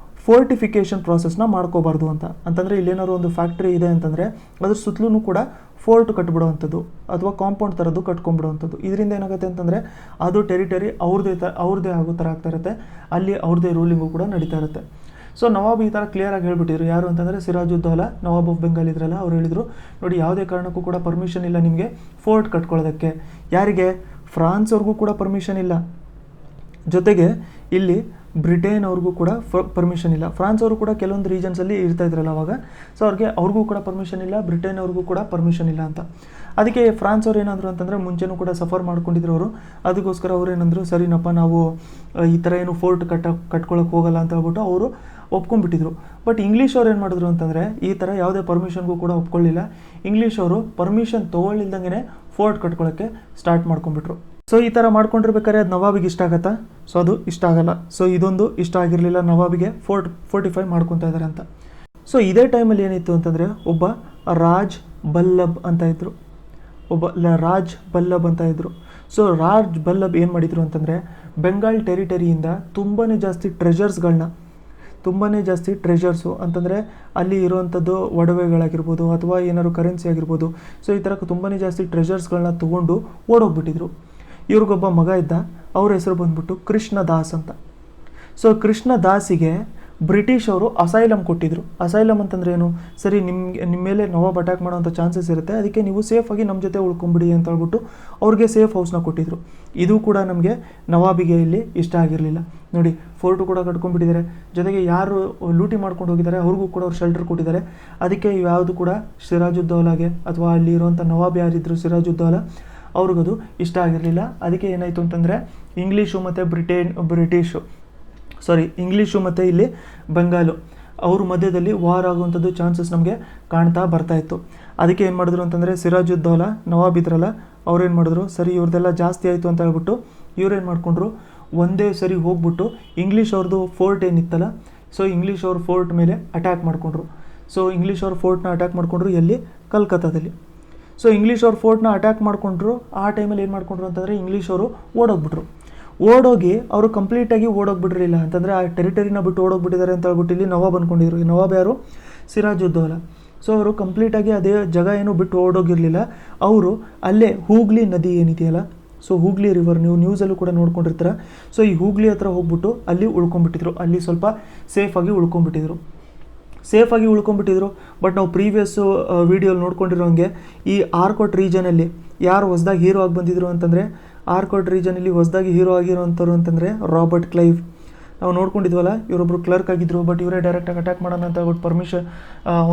ಫೋರ್ಟಿಫಿಕೇಷನ್ ಪ್ರಾಸೆಸ್ನ ಮಾಡ್ಕೋಬಾರ್ದು ಅಂತಂದರೆ, ಇಲ್ಲೇನಾದ್ರು ಒಂದು ಫ್ಯಾಕ್ಟ್ರಿ ಇದೆ ಅಂತಂದರೆ ಅದ್ರ ಸುತ್ತಲೂ ಕೂಡ ಫೋರ್ಟ್ ಕಟ್ಬಿಡೋವಂಥದ್ದು ಅಥವಾ ಕಾಂಪೌಂಡ್ ಥರದ್ದು ಕಟ್ಕೊಂಡ್ಬಿಡೋವಂಥದ್ದು. ಇದರಿಂದ ಏನಾಗುತ್ತೆ ಅಂತಂದರೆ, ಅದು ಟೆರಿಟರಿ ಅವ್ರದ್ದೇ ಆಗೋ ಥರ ಆಗ್ತಾ ಇರುತ್ತೆ, ಅಲ್ಲಿ ಅವ್ರದ್ದೇ ರೂಲಿಂಗು ಕೂಡ ನಡೀತಾ ಇರುತ್ತೆ. ಸೊ ನವಾಬ್ ಈ ಥರ ಕ್ಲಿಯರಾಗಿ ಹೇಳ್ಬಿಟ್ಟಿದ್ರು. ಯಾರು ಅಂತಂದರೆ ಸಿರಾಜುದ್ದೌಲಾ, ನವಾಬ್ ಆಫ್ ಬೆಂಗಾಲ್ ಇದ್ರಲ್ಲ, ಅವ್ರು ಹೇಳಿದರು, ನೋಡಿ ಯಾವುದೇ ಕಾರಣಕ್ಕೂ ಕೂಡ ಪರ್ಮಿಷನ್ ಇಲ್ಲ ನಿಮಗೆ ಫೋರ್ಟ್ ಕಟ್ಕೊಳ್ಳೋದಕ್ಕೆ. ಯಾರಿಗೆ? ಫ್ರಾನ್ಸ್ ಅವ್ರಿಗೂ ಕೂಡ ಪರ್ಮಿಷನ್ ಇಲ್ಲ, ಜೊತೆಗೆ ಇಲ್ಲಿ ಬ್ರಿಟೇನ್ ಅವ್ರಿಗೂ ಕೂಡ ಪರ್ಮಿಷನ್ ಇಲ್ಲ. ಫ್ರಾನ್ಸ್ ಅವರು ಕೂಡ ಕೆಲವೊಂದು ರೀಜನ್ಸಲ್ಲಿ ಇರ್ತಾ ಇದ್ರಲ್ಲ ಅವಾಗ. ಸೊ ಅವ್ರಿಗೂ ಕೂಡ ಪರ್ಮಿಷನ್ ಇಲ್ಲ, ಬ್ರಿಟೇನ್ ಅವ್ರಿಗೂ ಕೂಡ ಪರ್ಮಿಷನ್ ಇಲ್ಲ ಅಂತ. ಅದಕ್ಕೆ ಫ್ರಾನ್ಸ್ ಅವ್ರು ಏನಾದರೂ ಅಂತಂದರೆ, ಮುಂಚೆನೂ ಕೂಡ ಸಫರ್ ಮಾಡ್ಕೊಂಡಿದ್ರು ಅವರು. ಅದಕ್ಕೋಸ್ಕರ ಅವ್ರು ಏನಂದರು, ಸರಿನಪ್ಪ ನಾವು ಈ ಥರ ಏನು ಫೋರ್ಟ್ ಕಟ್ಕೊಳ್ಳೋಕೆ ಹೋಗಲ್ಲ ಅಂತ ಹೇಳ್ಬಿಟ್ಟು ಅವರು ಒಪ್ಕೊಂಡ್ಬಿಟ್ಟಿದ್ರು. ಬಟ್ ಇಂಗ್ಲೀಷ್ ಅವ್ರು ಏನು ಮಾಡಿದ್ರು ಅಂತಂದರೆ, ಈ ಥರ ಯಾವುದೇ ಪರ್ಮಿಷನ್ಗೂ ಕೂಡ ಒಪ್ಕೊಳ್ಳಿಲ್ಲ. ಇಂಗ್ಲೀಷ್ ಅವರು ಪರ್ಮಿಷನ್ ತೊಗೊಳ್ಳಿಲ್ದಂಗೆ ಫೋರ್ಟ್ ಕಟ್ಕೊಳ್ಳೋಕ್ಕೆ ಸ್ಟಾರ್ಟ್ ಮಾಡ್ಕೊಂಡ್ಬಿಟ್ರು. ಸೊ ಈ ಥರ ಮಾಡ್ಕೊಂಡಿರ್ಬೇಕಾದ್ರೆ ಅದು ನವಾಬಿಗೆ ಇಷ್ಟ ಆಗತ್ತಾ? ಸೊ ಅದು ಇಷ್ಟ ಆಗಲ್ಲ. ಸೊ ಇದೊಂದು ಇಷ್ಟ ಆಗಿರಲಿಲ್ಲ ನವಾಬಿಗೆ, 45 ಮಾಡ್ಕೊತಾ ಇದ್ದಾರೆ ಅಂತ. ಸೊ ಇದೇ ಟೈಮಲ್ಲಿ ಏನಿತ್ತು ಅಂತಂದರೆ ಒಬ್ಬ ರಾಜ್ ಬಲ್ಲಭ್ ಅಂತ ಇದ್ದರು, ರಾಜ್ ಬಲ್ಲಭ್ ಅಂತ ಇದ್ದರು. ಸೊ ರಾಜ್ ಬಲ್ಲಭ್ ಏನು ಮಾಡಿದರು ಅಂತಂದರೆ ಬೆಂಗಾಲ್ ಟೆರಿಟರಿಯಿಂದ ತುಂಬಾ ಜಾಸ್ತಿ ಟ್ರೆಜರ್ಸು ಅಂತಂದರೆ ಅಲ್ಲಿ ಇರುವಂಥದ್ದು ಒಡವೆಗಳಾಗಿರ್ಬೋದು ಅಥವಾ ಏನಾದ್ರು ಕರೆನ್ಸಿ ಆಗಿರ್ಬೋದು. ಸೊ ಈ ಥರ ತುಂಬಾ ಜಾಸ್ತಿ ಟ್ರೆಜರ್ಸ್ಗಳನ್ನ ತೊಗೊಂಡು ಓಡೋಗ್ಬಿಟ್ಟಿದ್ರು. ಇವ್ರಿಗೊಬ್ಬ ಮಗ ಇದ್ದ, ಅವ್ರ ಹೆಸರು ಬಂದ್ಬಿಟ್ಟು ಕೃಷ್ಣದಾಸ್ ಅಂತ. ಸೊ ಕೃಷ್ಣದಾಸಿಗೆ ಬ್ರಿಟಿಷ್ ಅವರು ಅಸೈಲಮ್ ಕೊಟ್ಟಿದ್ರು. ಅಸೈಲಮ್ ಅಂತಂದ್ರೆ ಏನು? ಸರಿ, ನಿಮ್ಮ ಮೇಲೆ ನವಾಬ್ ಅಟ್ಯಾಕ್ ಮಾಡೋಂಥ ಚಾನ್ಸಸ್ ಇರುತ್ತೆ, ಅದಕ್ಕೆ ನೀವು ಸೇಫಾಗಿ ನಮ್ಮ ಜೊತೆ ಉಳ್ಕೊಂಬಿಡಿ ಅಂತ ಹೇಳ್ಬಿಟ್ಟು ಅವ್ರಿಗೆ ಸೇಫ್ ಹೌಸ್ನ ಕೊಟ್ಟಿದ್ರು. ಇದು ಕೂಡ ನಮಗೆ ನವಾಬಿಗೆ ಇಲ್ಲಿ ಇಷ್ಟ ಆಗಿರಲಿಲ್ಲ. ನೋಡಿ, ಫೋರ್ಟು ಕೂಡ ಕಟ್ಕೊಂಡ್ಬಿಟ್ಟಿದ್ದಾರೆ, ಜೊತೆಗೆ ಯಾರು ಲೂಟಿ ಮಾಡ್ಕೊಂಡು ಹೋಗಿದ್ದಾರೆ ಅವ್ರಿಗೂ ಕೂಡ ಅವ್ರು ಶೆಲ್ಟರ್ ಕೊಟ್ಟಿದ್ದಾರೆ. ಅದಕ್ಕೆ ಯಾವುದು ಕೂಡ ಸಿರಾಜುದ್ದೌಲಾಗೆ ಅಥವಾ ಅಲ್ಲಿ ಇರುವಂಥ ನವಾಬ್ ಯಾರಿದ್ರು ಸಿರಾಜುದ್ದೌಲಾ ಅವ್ರಿಗದು ಇಷ್ಟ ಆಗಿರಲಿಲ್ಲ. ಅದಕ್ಕೆ ಏನಾಯಿತು ಅಂತಂದರೆ ಇಂಗ್ಲೀಷು ಮತ್ತು ಇಲ್ಲಿ ಬೆಂಗಾಲು ಅವ್ರ ಮಧ್ಯದಲ್ಲಿ ವಾರ್ ಆಗುವಂಥದ್ದು ಚಾನ್ಸಸ್ ನಮಗೆ ಕಾಣ್ತಾ ಬರ್ತಾಯಿತ್ತು. ಅದಕ್ಕೆ ಏನು ಮಾಡಿದ್ರು ಅಂತಂದರೆ ಸಿರಾಜುದ್ದೌಲಾ ನವಾಬ್ ಇದ್ರಲ್ಲ ಅವ್ರೇನು ಮಾಡಿದ್ರು, ಸರಿ ಇವ್ರದ್ದೆಲ್ಲ ಜಾಸ್ತಿ ಆಯಿತು ಅಂತ ಹೇಳ್ಬಿಟ್ಟು ಇವ್ರೇನು ಮಾಡ್ಕೊಂಡ್ರು, ಒಂದೇ ಸರಿ ಹೋಗ್ಬಿಟ್ಟು ಇಂಗ್ಲೀಷ್ ಅವ್ರದ್ದು ಫೋರ್ಟ್ ಏನಿತ್ತಲ್ಲ, ಸೊ ಇಂಗ್ಲೀಷ್ ಅವ್ರ ಫೋರ್ಟ್ ಮೇಲೆ ಅಟ್ಯಾಕ್ ಮಾಡಿಕೊಂಡ್ರು. ಸೊ ಇಂಗ್ಲೀಷ್ ಅವ್ರ ಫೋರ್ಟ್ನ ಅಟ್ಯಾಕ್ ಮಾಡಿಕೊಂಡ್ರು ಎಲ್ಲಿ? ಕಲ್ಕತ್ತಾದಲ್ಲಿ. ಸೊ ಇಂಗ್ಲೀಷ್ ಅವ್ರ ಫೋರ್ಟ್ನ ಅಟ್ಯಾಕ್ ಮಾಡಿಕೊಂಡ್ರು. ಆ ಟೈಮಲ್ಲಿ ಏನು ಮಾಡ್ಕೊಂಡ್ರು ಅಂತಂದರೆ ಇಂಗ್ಲೀಷ್ ಅವರು ಓಡೋಗಿ ಅವರು ಕಂಪ್ಲೀಟಾಗಿ ಓಡೋಗ್ಬಿಟ್ಟಿರಲಿಲ್ಲ ಅಂತಂದರೆ ಆ ಟೆರಿಟರಿನ ಬಿಟ್ಟು ಓಡೋಗ್ಬಿಟ್ಟಿದ್ದಾರೆ ಅಂತ ಹೇಳ್ಬಿಟ್ಟು ಇಲ್ಲಿ ನವಾಬ್ ಅಂದ್ಕೊಂಡಿದ್ರು. ಈ ನವಾಬ್ ಯಾರು? ಸಿರಾಜುದ್ದೌಲಾ. ಸೊ ಅವರು ಕಂಪ್ಲೀಟಾಗಿ ಅದೇ ಜಾಗ ಏನು ಬಿಟ್ಟು ಓಡೋಗಿರಲಿಲ್ಲ. ಅವರು ಅಲ್ಲೇ ಹೂಗ್ಲಿ ನದಿ ಏನಿದೆಯಲ್ಲ, ಸೊ ಹೂಗ್ಲಿ ರಿವರ್ ನೀವು ನ್ಯೂಸಲ್ಲೂ ಕೂಡ ನೋಡ್ಕೊಂಡಿರ್ತೀರ. ಸೊ ಈ ಹೂಗ್ಲಿ ಹತ್ರ ಹೋಗ್ಬಿಟ್ಟು ಅಲ್ಲಿ ಉಳ್ಕೊಂಡ್ಬಿಟ್ಟಿದ್ರು, ಅಲ್ಲಿ ಸ್ವಲ್ಪ ಸೇಫಾಗಿ ಉಳ್ಕೊಂಡ್ಬಿಟ್ಟಿದ್ರು. ಬಟ್ ನಾವು ಪ್ರೀವಿಯಸ್ಸು ವೀಡಿಯೋಲಿ ನೋಡ್ಕೊಂಡಿರೋಂಗೆ ಈ ಆರ್ಕೋಟ್ ರೀಜನಲ್ಲಿ ಯಾರು ಹೊಸದಾಗಿ ಹೀರೋ ಆಗಿ ಬಂದಿದ್ರು ಅಂತಂದರೆ, ಆರ್ಕೋಟ್ ರೀಜನಲ್ಲಿ ಹೊಸದಾಗಿ ಹೀರೋ ಆಗಿರೋಂಥವ್ರು ಅಂತಂದರೆ ರಾಬರ್ಟ್ ಕ್ಲೈವ್. ನಾವು ನೋಡ್ಕೊಂಡಿದ್ವಲ್ಲ, ಇವರೊಬ್ಬರು ಕ್ಲರ್ಕ್ ಆಗಿದ್ದರು, ಬಟ್ ಇವರೇ ಡೈರೆಕ್ಟಾಗಿ ಅಟ್ಯಾಕ್ ಮಾಡೋಣ ಅಂತ ಹೇಳ್ಬಿಟ್ಟು ಪರ್ಮಿಷನ್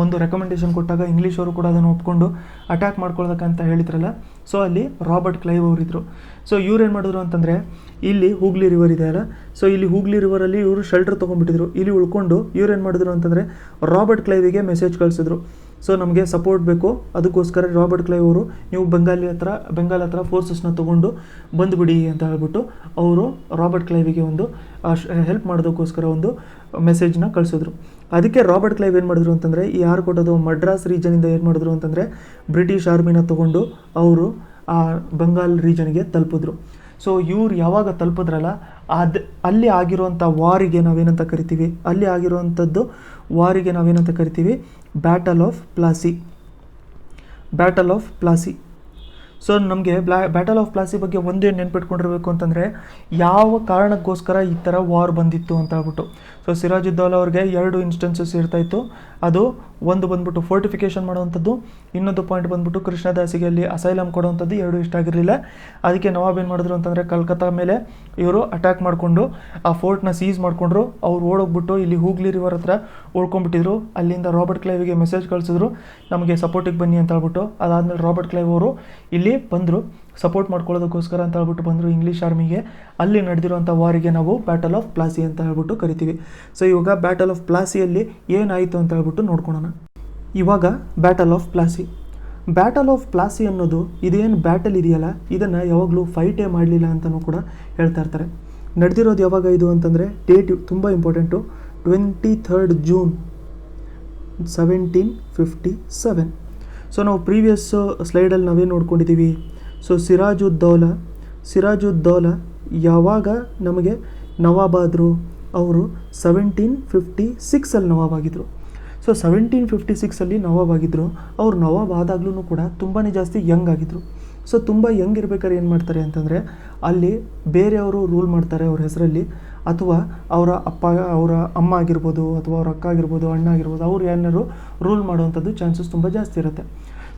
ಒಂದು ರೆಕಮೆಂಡೇಷನ್ ಕೊಟ್ಟಾಗ ಇಂಗ್ಲೀಷವರು ಕೂಡ ಅದನ್ನು ಒಪ್ಕೊಂಡು ಅಟ್ಯಾಕ್ ಮಾಡ್ಕೊಳ್ಳೋದಕ್ಕಂತ ಹೇಳಿದ್ರಲ್ಲ, ಸೊ ಅಲ್ಲಿ ರಾಬರ್ಟ್ ಕ್ಲೈವ್ ಅವರಿದ್ದರು. ಸೊ ಇವ್ರೇನು ಮಾಡಿದ್ರು ಅಂತಂದರೆ ಇಲ್ಲಿ ಹೂಗ್ಲಿ ರಿವರ್ ಇದೆಯಲ್ಲ, ಸೊ ಇಲ್ಲಿ ಹೂಗ್ಲಿ ರಿವರಲ್ಲಿ ಇವರು ಶೆಲ್ಟರ್ ತೊಗೊಂಡ್ಬಿಟ್ಟಿದ್ರು. ಇಲ್ಲಿ ಉಳ್ಕೊಂಡು ಇವ್ರೇನು ಮಾಡಿದ್ರು ಅಂತಂದರೆ ರಾಬರ್ಟ್ ಕ್ಲೈವಿಗೆ ಮೆಸೇಜ್ ಕಳಿಸಿದ್ರು. ಸೊ ನಮಗೆ ಸಪೋರ್ಟ್ ಬೇಕು, ಅದಕ್ಕೋಸ್ಕರ ರಾಬರ್ಟ್ ಕ್ಲೈವ್ ಅವರು ನೀವು ಬೆಂಗಾಲ್ ಹತ್ರ ಫೋರ್ಸಸ್ನ ತೊಗೊಂಡು ಬಂದುಬಿಡಿ ಅಂತ ಹೇಳ್ಬಿಟ್ಟು ಅವರು ರಾಬರ್ಟ್ ಕ್ಲೈವಿಗೆ ಒಂದು ಹೆಲ್ಪ್ ಮಾಡೋದಕ್ಕೋಸ್ಕರ ಒಂದು ಮೆಸೇಜ್ನ ಕಳಿಸಿದ್ರು. ಅದಕ್ಕೆ ರಾಬರ್ಟ್ ಕ್ಲೈವ್ ಏನು ಮಾಡಿದ್ರು ಅಂತಂದರೆ ಈ ಆರ್ಕೋಟದ ಮಡ್ರಾಸ್ ರೀಜನಿಂದ ಏನು ಮಾಡಿದ್ರು ಅಂತಂದರೆ ಬ್ರಿಟಿಷ್ ಆರ್ಮಿನ ತೊಗೊಂಡು ಅವರು ಆ ಬೆಂಗಾಲ್ ರೀಜನ್ಗೆ ತಲುಪಿದ್ರು. ಸೊ ಇವ್ರು ಯಾವಾಗ ತಲುಪಿದ್ರಲ್ಲ, ಅಲ್ಲಿ ಆಗಿರುವಂಥ ವಾರಿಗೆ ನಾವೇನಂತ ಕರಿತೀವಿ ಬ್ಯಾಟಲ್ ಆಫ್ ಪ್ಲಾಸಿ. ಸೊ ನಮಗೆ ಬ್ಯಾಟಲ್ ಆಫ್ ಪ್ಲಾಸಿ ಬಗ್ಗೆ ಒಂದೇ ನೆನ್ಪಿಟ್ಕೊಂಡಿರಬೇಕು ಅಂತಂದರೆ ಯಾವ ಕಾರಣಕ್ಕೋಸ್ಕರ ಈ ಥರ ವಾರ್ ಬಂದಿತ್ತು ಅಂತ ಹೇಳ್ಬಿಟ್ಟು. ಸೊ ಸಿರಾಜುದ್ದೌಲಾ ಅವ್ರಿಗೆ 2 ಇನ್ಸ್ಟೆನ್ಸಸ್ ಇರ್ತಾಯಿತ್ತು. ಅದು ಒಂದು ಬಂದ್ಬಿಟ್ಟು ಫೋರ್ಟಿಫಿಕೇಷನ್ ಮಾಡುವಂಥದ್ದು, ಇನ್ನೊಂದು ಪಾಯಿಂಟ್ ಬಂದ್ಬಿಟ್ಟು ಕೃಷ್ಣದಾಸಿಗೆ ಅಲ್ಲಿ ಅಸೈಲಮ್ ಕೊಡುವಂಥದ್ದು. 2 ಇಷ್ಟ ಆಗಿರಲಿಲ್ಲ. ಅದಕ್ಕೆ ನವಾಬ್ ಏನು ಮಾಡಿದ್ರು ಅಂತಂದರೆ ಕಲ್ಕತ್ತಾ ಮೇಲೆ ಇವರು ಅಟ್ಯಾಕ್ ಮಾಡಿಕೊಂಡು ಆ ಫೋರ್ಟ್ನ ಸೀಸ್ ಮಾಡಿಕೊಂಡ್ರು. ಅವ್ರು ಓಡೋಗ್ಬಿಟ್ಟು ಇಲ್ಲಿ ಹೂಗ್ಲಿ ರಿವರ್ ಹತ್ರ ಉಳ್ಕೊಂಡ್ಬಿಟ್ಟಿದ್ರು. ಅಲ್ಲಿಂದ ರಾಬರ್ಟ್ ಕ್ಲೈವಿಗೆ ಮೆಸೇಜ್ ಕಳಿಸಿದ್ರು, ನಮಗೆ ಸಪೋರ್ಟಿಗೆ ಬನ್ನಿ ಅಂತ ಹೇಳ್ಬಿಟ್ಟು. ಅದಾದಮೇಲೆ ರಾಬರ್ಟ್ ಕ್ಲೈವ್ ಅವರು ಇಲ್ಲಿ ಬಂದರು ಸಪೋರ್ಟ್ ಮಾಡ್ಕೊಳ್ಳೋದಕ್ಕೋಸ್ಕರ ಅಂತ ಹೇಳ್ಬಿಟ್ಟು ಬಂದರು ಇಂಗ್ಲೀಷ್ ಆರ್ಮಿಗೆ. ಅಲ್ಲಿ ನಡೆದಿರುವಂಥ ವಾರಿಗೆ ನಾವು ಬ್ಯಾಟಲ್ ಆಫ್ ಪ್ಲಾಸಿ ಅಂತ ಹೇಳ್ಬಿಟ್ಟು ಕರಿತೀವಿ. ಸೊ ಇವಾಗ ಬ್ಯಾಟಲ್ ಆಫ್ ಪ್ಲಾಸಿಯಲ್ಲಿ ಏನಾಯಿತು ಅಂತ ಹೇಳ್ಬಿಟ್ಟು ನೋಡ್ಕೊಳ್ಳೋಣ. ಇವಾಗ ಬ್ಯಾಟಲ್ ಆಫ್ ಪ್ಲಾಸಿ ಅನ್ನೋದು ಇದೇನು ಬ್ಯಾಟಲ್ ಇದೆಯಲ್ಲ, ಇದನ್ನು ಯಾವಾಗಲೂ ಫೈಟೇ ಮಾಡಲಿಲ್ಲ ಅಂತಲೂ ಕೂಡ ಹೇಳ್ತಾ ಇರ್ತಾರೆ. ನಡೆದಿರೋದು ಯಾವಾಗ ಇದು ಅಂತಂದರೆ ಡೇಟ್ ತುಂಬ ಇಂಪಾರ್ಟೆಂಟು, 23 ಜೂನ್ 1757. ಸೊ ನಾವು ಪ್ರೀವಿಯಸ್ ಸ್ಲೈಡಲ್ಲಿ ನಾವೇನು ನೋಡ್ಕೊಂಡಿದ್ದೀವಿ, ಸೊ ಸಿರಾಜುದ್ದೌಲಾ ಯಾವಾಗ ನಮಗೆ ನವಾಬ್ ಆದರು, ಅವರು 1756 ನವಾಬ್ ಆಗಿದ್ದರು. ಸೊ 1756 ನವಾಬ್ ಆಗಿದ್ದರು. ಅವ್ರು ನವಾಬ್ ಆದಾಗ್ಲೂ ಕೂಡ ತುಂಬಾ ಜಾಸ್ತಿ ಯಂಗ್ ಆಗಿದ್ದರು. ಸೊ ತುಂಬ ಯಂಗ್ ಇರ್ಬೇಕಾದ್ರೆ ಏನು ಮಾಡ್ತಾರೆ ಅಂತಂದರೆ ಅಲ್ಲಿ ಬೇರೆಯವರು ರೂಲ್ ಮಾಡ್ತಾರೆ ಅವ್ರ ಹೆಸರಲ್ಲಿ, ಅಥವಾ ಅವರ ಅಮ್ಮ ಆಗಿರ್ಬೋದು ಅಥವಾ ಅವ್ರ ಅಕ್ಕ ಆಗಿರ್ಬೋದು, ಅಣ್ಣ ಆಗಿರ್ಬೋದು, ಅವ್ರು ಏನಾದ್ರು ರೂಲ್ ಮಾಡುವಂಥದ್ದು ಚಾನ್ಸಸ್ ತುಂಬ ಜಾಸ್ತಿ ಇರುತ್ತೆ.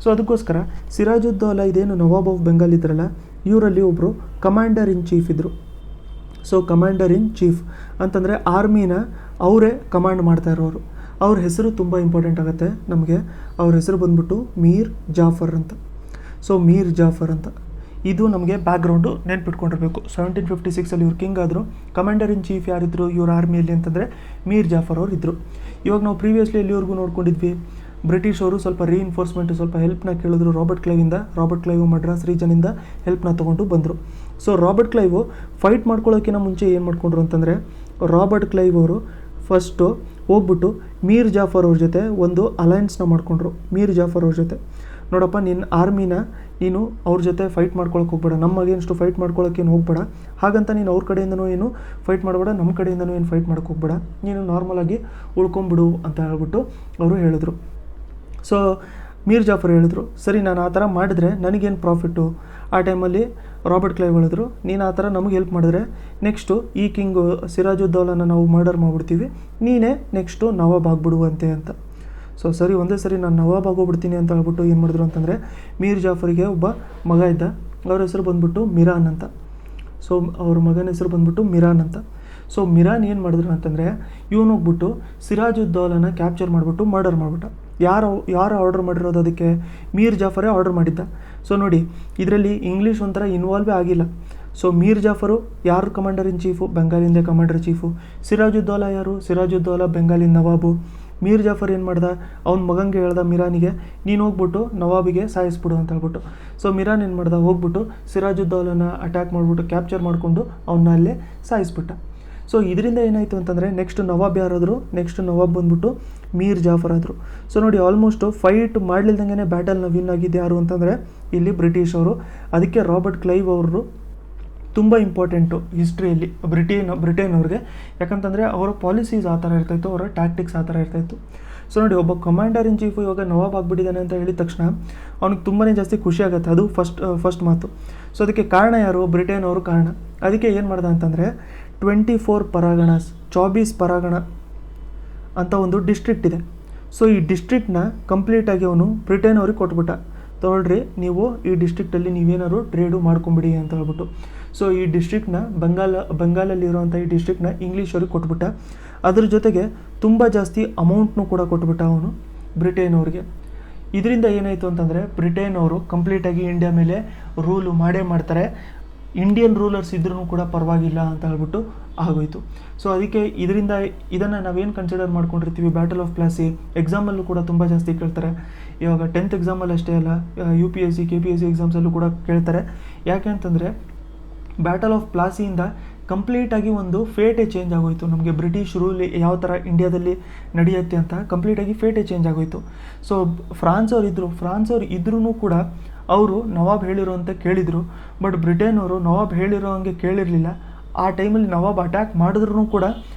ಸೊ ಅದಕ್ಕೋಸ್ಕರ ಸಿರಾಜುದ್ದೌಲಾ ಇದೇನು ನವಾಬ್ ಆಫ್ ಬೆಂಗಾಲ್ ಇದ್ರಲ್ಲ, ಇವರಲ್ಲಿ ಒಬ್ಬರು ಕಮಾಂಡರ್ ಇನ್ ಚೀಫ್ ಇದ್ದರು. ಸೊ ಕಮಾಂಡರ್ ಇನ್ ಚೀಫ್ ಅಂತಂದರೆ ಆರ್ಮಿನ ಅವರೇ ಕಮಾಂಡ್ ಮಾಡ್ತಾ ಇರೋರು. ಅವ್ರ ಹೆಸರು ತುಂಬ ಇಂಪಾರ್ಟೆಂಟ್ ಆಗುತ್ತೆ ನಮಗೆ. ಅವ್ರ ಹೆಸರು ಬಂದ್ಬಿಟ್ಟು ಮೀರ್ ಜಾಫರ್ ಅಂತ. ಸೊ ಮೀರ್ ಜಾಫರ್ ಅಂತ ಇದು ನಮಗೆ ಬ್ಯಾಕ್ಗ್ರೌಂಡು ನೆನ್ಪಿಟ್ಕೊಂಡಿರಬೇಕು. 1756 ಇವ್ರು ಕಿಂಗ್ ಆದರು. ಕಮಾಂಡರ್ ಇನ್ ಚೀಫ್ ಯಾರಿದ್ರು ಇವ್ರ ಆರ್ಮಿಯಲ್ಲಿ ಅಂತಂದರೆ ಮೀರ್ ಜಾಫರ್ ಅವರು ಇದ್ದರು. ಇವಾಗ ನಾವು ಪ್ರೀವಿಯಸ್ಲಿ ಎಲ್ಲಿವರೆಗೂ ನೋಡ್ಕೊಂಡಿದ್ವಿ, ಬ್ರಿಟಿಷ್ ಅವರು ಸ್ವಲ್ಪ ರೀಇನ್ಫೋರ್ಸ್ಮೆಂಟ್ ಸ್ವಲ್ಪ ಹೆಲ್ಪ್ನ ಕೇಳಿದ್ರು ರಾಬರ್ಟ್ ಕ್ಲೈವ್ ಮಡ್ರಾಸ್ ರೀಜನಿಂದ ಹೆಲ್ಪ್ನ ತೊಗೊಂಡು ಬಂದರು. ಸೊ ರಾಬರ್ಟ್ ಕ್ಲೈವ್ ಫೈಟ್ ಮಾಡ್ಕೊಳ್ಳೋಕ್ಕಿಂತ ಮುಂಚೆ ಏನು ಮಾಡ್ಕೊಂಡ್ರು ಅಂತಂದರೆ, ರಾಬರ್ಟ್ ಕ್ಲೈವ್ ಅವರು ಫಸ್ಟು ಹೋಗ್ಬಿಟ್ಟು ಮೀರ್ ಜಾಫರ್ ಅವ್ರ ಜೊತೆ ಒಂದು ಅಲಯನ್ಸ್ನ ಮಾಡ್ಕೊಂಡ್ರು. ಮೀರ್ ಜಾಫರ್ ಅವ್ರ ಜೊತೆ, ನೋಡಪ್ಪ ನಿನ್ನ ಆರ್ಮಿನ ನೀನು ಅವ್ರ ಜೊತೆ ಫೈಟ್ ಮಾಡ್ಕೊಳಕ್ಕೆ ಹೋಗ್ಬೇಡ, ನಮ್ಮ ಅಗೇನ್ಸ್ಟು ಫೈಟ್ ಮಾಡ್ಕೊಳ್ಳೋಕ್ಕೇನು ಹೋಗ್ಬೇಡ, ಹಾಗಂತ ನೀನು ಅವ್ರ ಕಡೆಯಿಂದನೂ ಏನು ಫೈಟ್ ಮಾಡಬೇಡ, ನಮ್ಮ ಕಡೆಯಿಂದನೂ ಏನು ಫೈಟ್ ಮಾಡೋಕ್ಕೆ ಹೋಗ್ಬೇಡ, ನೀನು ನಾರ್ಮಲಾಗಿ ಉಳ್ಕೊಂಬಿಡು ಅಂತ ಹೇಳ್ಬಿಟ್ಟು ಅವರು ಹೇಳಿದ್ರು. ಸೊ ಮೀರ್ ಜಾಫರ್ ಹೇಳಿದ್ರು, ಸರಿ ನಾನು ಆ ಥರ ಮಾಡಿದ್ರೆ ನನಗೇನು ಪ್ರಾಫಿಟ್ಟು? ಆ ಟೈಮಲ್ಲಿ ರಾಬರ್ಟ್ ಕ್ಲೈವ್ ಹೇಳಿದ್ರು, ನೀನು ಆ ಥರ ನಮಗೆ ಹೆಲ್ಪ್ ಮಾಡಿದ್ರೆ ನೆಕ್ಸ್ಟು ಈ ಕಿಂಗು ಸಿರಾಜುದ್ದೌಲನ ನಾವು ಮರ್ಡರ್ ಮಾಡಿಬಿಡ್ತೀವಿ, ನೀನೇ ನೆಕ್ಸ್ಟು ನವಾಬ್ ಆಗ್ಬಿಡುವಂತೆ ಅಂತ. ಸೊ ಸರಿ, ಒಂದೇ ಸರಿ ನಾನು ನವಾಬ್ ಆಗೋಗ್ಬಿಡ್ತೀನಿ ಅಂತ ಹೇಳ್ಬಿಟ್ಟು ಏನು ಮಾಡಿದ್ರು ಅಂತಂದರೆ, ಮೀರ್ ಜಾಫರಿಗೆ ಒಬ್ಬ ಮಗ ಇದ್ದ, ಅವ್ರ ಹೆಸರು ಬಂದ್ಬಿಟ್ಟು ಮಿರಾನ್ ಅಂತ. ಸೊ ಅವ್ರ ಮಗನ ಹೆಸರು ಬಂದ್ಬಿಟ್ಟು ಮಿರಾನ್ ಅಂತ. ಸೊ ಮಿರಾನ್ ಏನು ಮಾಡಿದ್ರು ಅಂತಂದರೆ, ಹೋಗ್ಬಿಟ್ಟು ಸಿರಾಜುದ್ದೌಲನ ಕ್ಯಾಪ್ಚರ್ ಮಾಡಿಬಿಟ್ಟು ಮರ್ಡರ್ ಮಾಡಿಬಿಟ್ಟ. ಯಾರು ಆರ್ಡರ್ ಮಾಡಿರೋದು? ಅದಕ್ಕೆ ಮೀರ್ ಜಾಫರೇ ಆರ್ಡರ್ ಮಾಡಿದ್ದ. ಸೊ ನೋಡಿ, ಇದರಲ್ಲಿ ಇಂಗ್ಲೀಷ್ ಒಂಥರ ಇನ್ವಾಲ್ವೇ ಆಗಿಲ್ಲ. ಸೊ ಮೀರ್ ಜಾಫರು ಯಾರು ಕಮಾಂಡರ್ ಇನ್ ಚೀಫು? ಬೆಂಗಾಲಿಂದ ಕಮಾಂಡರ್ ಚೀಫು. ಸಿರಾಜುದ್ದೌಲ ಯಾರು? ಸಿರಾಜುದ್ದೌಲ ಬೆಂಗಾಲಿನ ನವಾಬು. ಮೀರ್ ಜಾಫರ್ ಏನು ಮಾಡ್ದ? ಅವ್ನ ಮಗಂಗೆ ಹೇಳ್ದ ಮಿರಾನಿಗೆ, ನೀನು ಹೋಗ್ಬಿಟ್ಟು ನವಾಬಿಗೆ ಸಾಯಿಸ್ಬಿಡು ಅಂತ ಹೇಳ್ಬಿಟ್ಟು. ಸೊ ಮಿರಾನ್ ಏನು ಮಾಡ್ದ? ಹೋಗ್ಬಿಟ್ಟು ಸಿರಾಜುದ್ದೌಲನ ಅಟ್ಯಾಕ್ ಮಾಡಿಬಿಟ್ಟು ಕ್ಯಾಪ್ಚರ್ ಮಾಡಿಕೊಂಡು ಅವನ್ನ ಅಲ್ಲೇ ಸಾಯಿಸ್ಬಿಟ್ಟ. ಸೊ ಇದರಿಂದ ಏನಾಯಿತು ಅಂತಂದರೆ, ನೆಕ್ಸ್ಟ್ ನವಾಬ್ ಯಾರಾದರು? ನೆಕ್ಸ್ಟ್ ನವಾಬ್ ಬಂದ್ಬಿಟ್ಟು ಮೀರ್ ಜಾಫರ್ ಆದರು. ಸೊ ನೋಡಿ, ಆಲ್ಮೋಸ್ಟು ಫೈಟ್ ಮಾಡಲಿಲ್ದಂಗೆ ಬ್ಯಾಟಲ್ನ ವಿನ್ ಆಗಿದ್ದು ಯಾರು ಅಂತಂದರೆ ಇಲ್ಲಿ ಬ್ರಿಟಿಷ್ ಅವರು. ಅದಕ್ಕೆ ರಾಬರ್ಟ್ ಕ್ಲೈವ್ ಅವರು ತುಂಬ ಇಂಪಾರ್ಟೆಂಟು ಹಿಸ್ಟ್ರಿಯಲ್ಲಿ ಬ್ರಿಟೇನ್ ಅವ್ರಿಗೆ. ಯಾಕಂತಂದರೆ ಅವರ ಪಾಲಿಸೀಸ್ ಆ ಥರ ಇರ್ತಾಯಿತ್ತು, ಅವರ ಟ್ಯಾಕ್ಟಿಕ್ಸ್ ಆ ಥರ ಇರ್ತಾಯಿತ್ತು. ಸೊ ನೋಡಿ, ಒಬ್ಬ ಕಮಾಂಡರ್ ಇನ್ ಚೀಫು ಇವಾಗ ನವಾಬ್ ಆಗಿಬಿಟ್ಟಿದ್ದಾನೆ ಅಂತ ಹೇಳಿದ ತಕ್ಷಣ ಅವ್ನಿಗೆ ತುಂಬಾ ಜಾಸ್ತಿ ಖುಷಿ ಆಗುತ್ತೆ. ಅದು ಫಸ್ಟ್ ಮಾತು. ಸೊ ಅದಕ್ಕೆ ಕಾರಣ ಯಾರು? ಬ್ರಿಟೇನ್ ಅವರು ಕಾರಣ. ಅದಕ್ಕೆ ಏನು ಮಾಡ್ದ ಅಂತಂದರೆ, 24 ಪರಗಣಾಸ್ 24 ಪರಗಣ ಅಂತ ಒಂದು ಡಿಸ್ಟ್ರಿಕ್ಟ್ ಇದೆ. ಸೊ ಈ ಡಿಸ್ಟ್ರಿಕ್ಟ್ನ ಕಂಪ್ಲೀಟಾಗಿ ಅವನು ಬ್ರಿಟೇನ್ ಅವ್ರಿಗೆ ಕೊಟ್ಬಿಟ್ಟ. ತೊಗೊಳ್ರಿ, ನೀವು ಈ ಡಿಸ್ಟ್ರಿಕ್ಟಲ್ಲಿ ನೀವೇನಾದ್ರು ಟ್ರೇಡು ಮಾಡ್ಕೊಂಬಿಡಿ ಅಂತ ಹೇಳ್ಬಿಟ್ಟು. ಸೊ ಈ ಡಿಸ್ಟ್ರಿಕ್ಟ್ನ ಬೆಂಗಾಲಲ್ಲಿರುವಂಥ ಈ ಡಿಸ್ಟ್ರಿಕ್ಟ್ನ ಇಂಗ್ಲೀಷ್ ಅವ್ರಿಗೆ ಕೊಟ್ಬಿಟ್ಟ. ಅದ್ರ ಜೊತೆಗೆ ತುಂಬ ಜಾಸ್ತಿ ಅಮೌಂಟ್ನೂ ಕೂಡ ಕೊಟ್ಬಿಟ್ಟ ಅವನು ಬ್ರಿಟೇನ್ ಅವ್ರಿಗೆ. ಇದರಿಂದ ಏನಾಯಿತು ಅಂತಂದರೆ, ಬ್ರಿಟೇನ್ ಅವರು ಕಂಪ್ಲೀಟಾಗಿ ಇಂಡಿಯಾ ಮೇಲೆ ರೂಲು ಮಾಡೇ ಮಾಡ್ತಾರೆ. ಇಂಡಿಯನ್ ರೂಲರ್ಸ್ ಇದ್ರೂ ಕೂಡ ಪರವಾಗಿಲ್ಲ ಅಂತ ಹೇಳ್ಬಿಟ್ಟು ಆಗೋಯ್ತು. ಸೊ ಅದಕ್ಕೆ ಇದನ್ನು ನಾವೇನು ಕನ್ಸಿಡರ್ ಮಾಡ್ಕೊಂಡಿರ್ತೀವಿ, ಬ್ಯಾಟಲ್ ಆಫ್ ಪ್ಲಾಸಿ ಎಕ್ಸಾಮಲ್ಲೂ ಕೂಡ ತುಂಬ ಜಾಸ್ತಿ ಕೇಳ್ತಾರೆ. ಇವಾಗ 10th ಎಕ್ಸಾಮಲ್ಲಿ ಅಷ್ಟೇ ಅಲ್ಲ, UPSC KPSC ಎಕ್ಸಾಮ್ಸಲ್ಲೂ ಕೂಡ ಕೇಳ್ತಾರೆ. ಯಾಕೆ ಅಂತಂದರೆ, ಬ್ಯಾಟಲ್ ಆಫ್ ಪ್ಲಾಸಿಯಿಂದ ಕಂಪ್ಲೀಟಾಗಿ ಒಂದು ಫೇಟೇ ಚೇಂಜ್ ಆಗೋಯಿತು. ನಮಗೆ ಬ್ರಿಟಿಷ್ ರೂಲ್ ಯಾವ ಥರ ಇಂಡಿಯಾದಲ್ಲಿ ನಡೆಯುತ್ತೆ ಅಂತ ಕಂಪ್ಲೀಟಾಗಿ ಫೇಟೇ ಚೇಂಜ್ ಆಗೋಯಿತು. ಸೊ ಫ್ರಾನ್ಸ್ ಅವ್ರು ಇದ್ರೂ ಕೂಡ ಅವರು ನವಾಬ್ ಹೇಳಿರೋ ಅಂತ ಕೇಳಿದರು. ಬಟ್ ಬ್ರಿಟೇನ್ ಅವರು ನವಾಬ್ ಹೇಳಿರೋ ಹಂಗೆ ಕೇಳಿರಲಿಲ್ಲ. ಆ ಟೈಮಲ್ಲಿ ನವಾಬ್ ಅಟ್ಯಾಕ್ ಮಾಡಿದ್ರೂ ಕೂಡ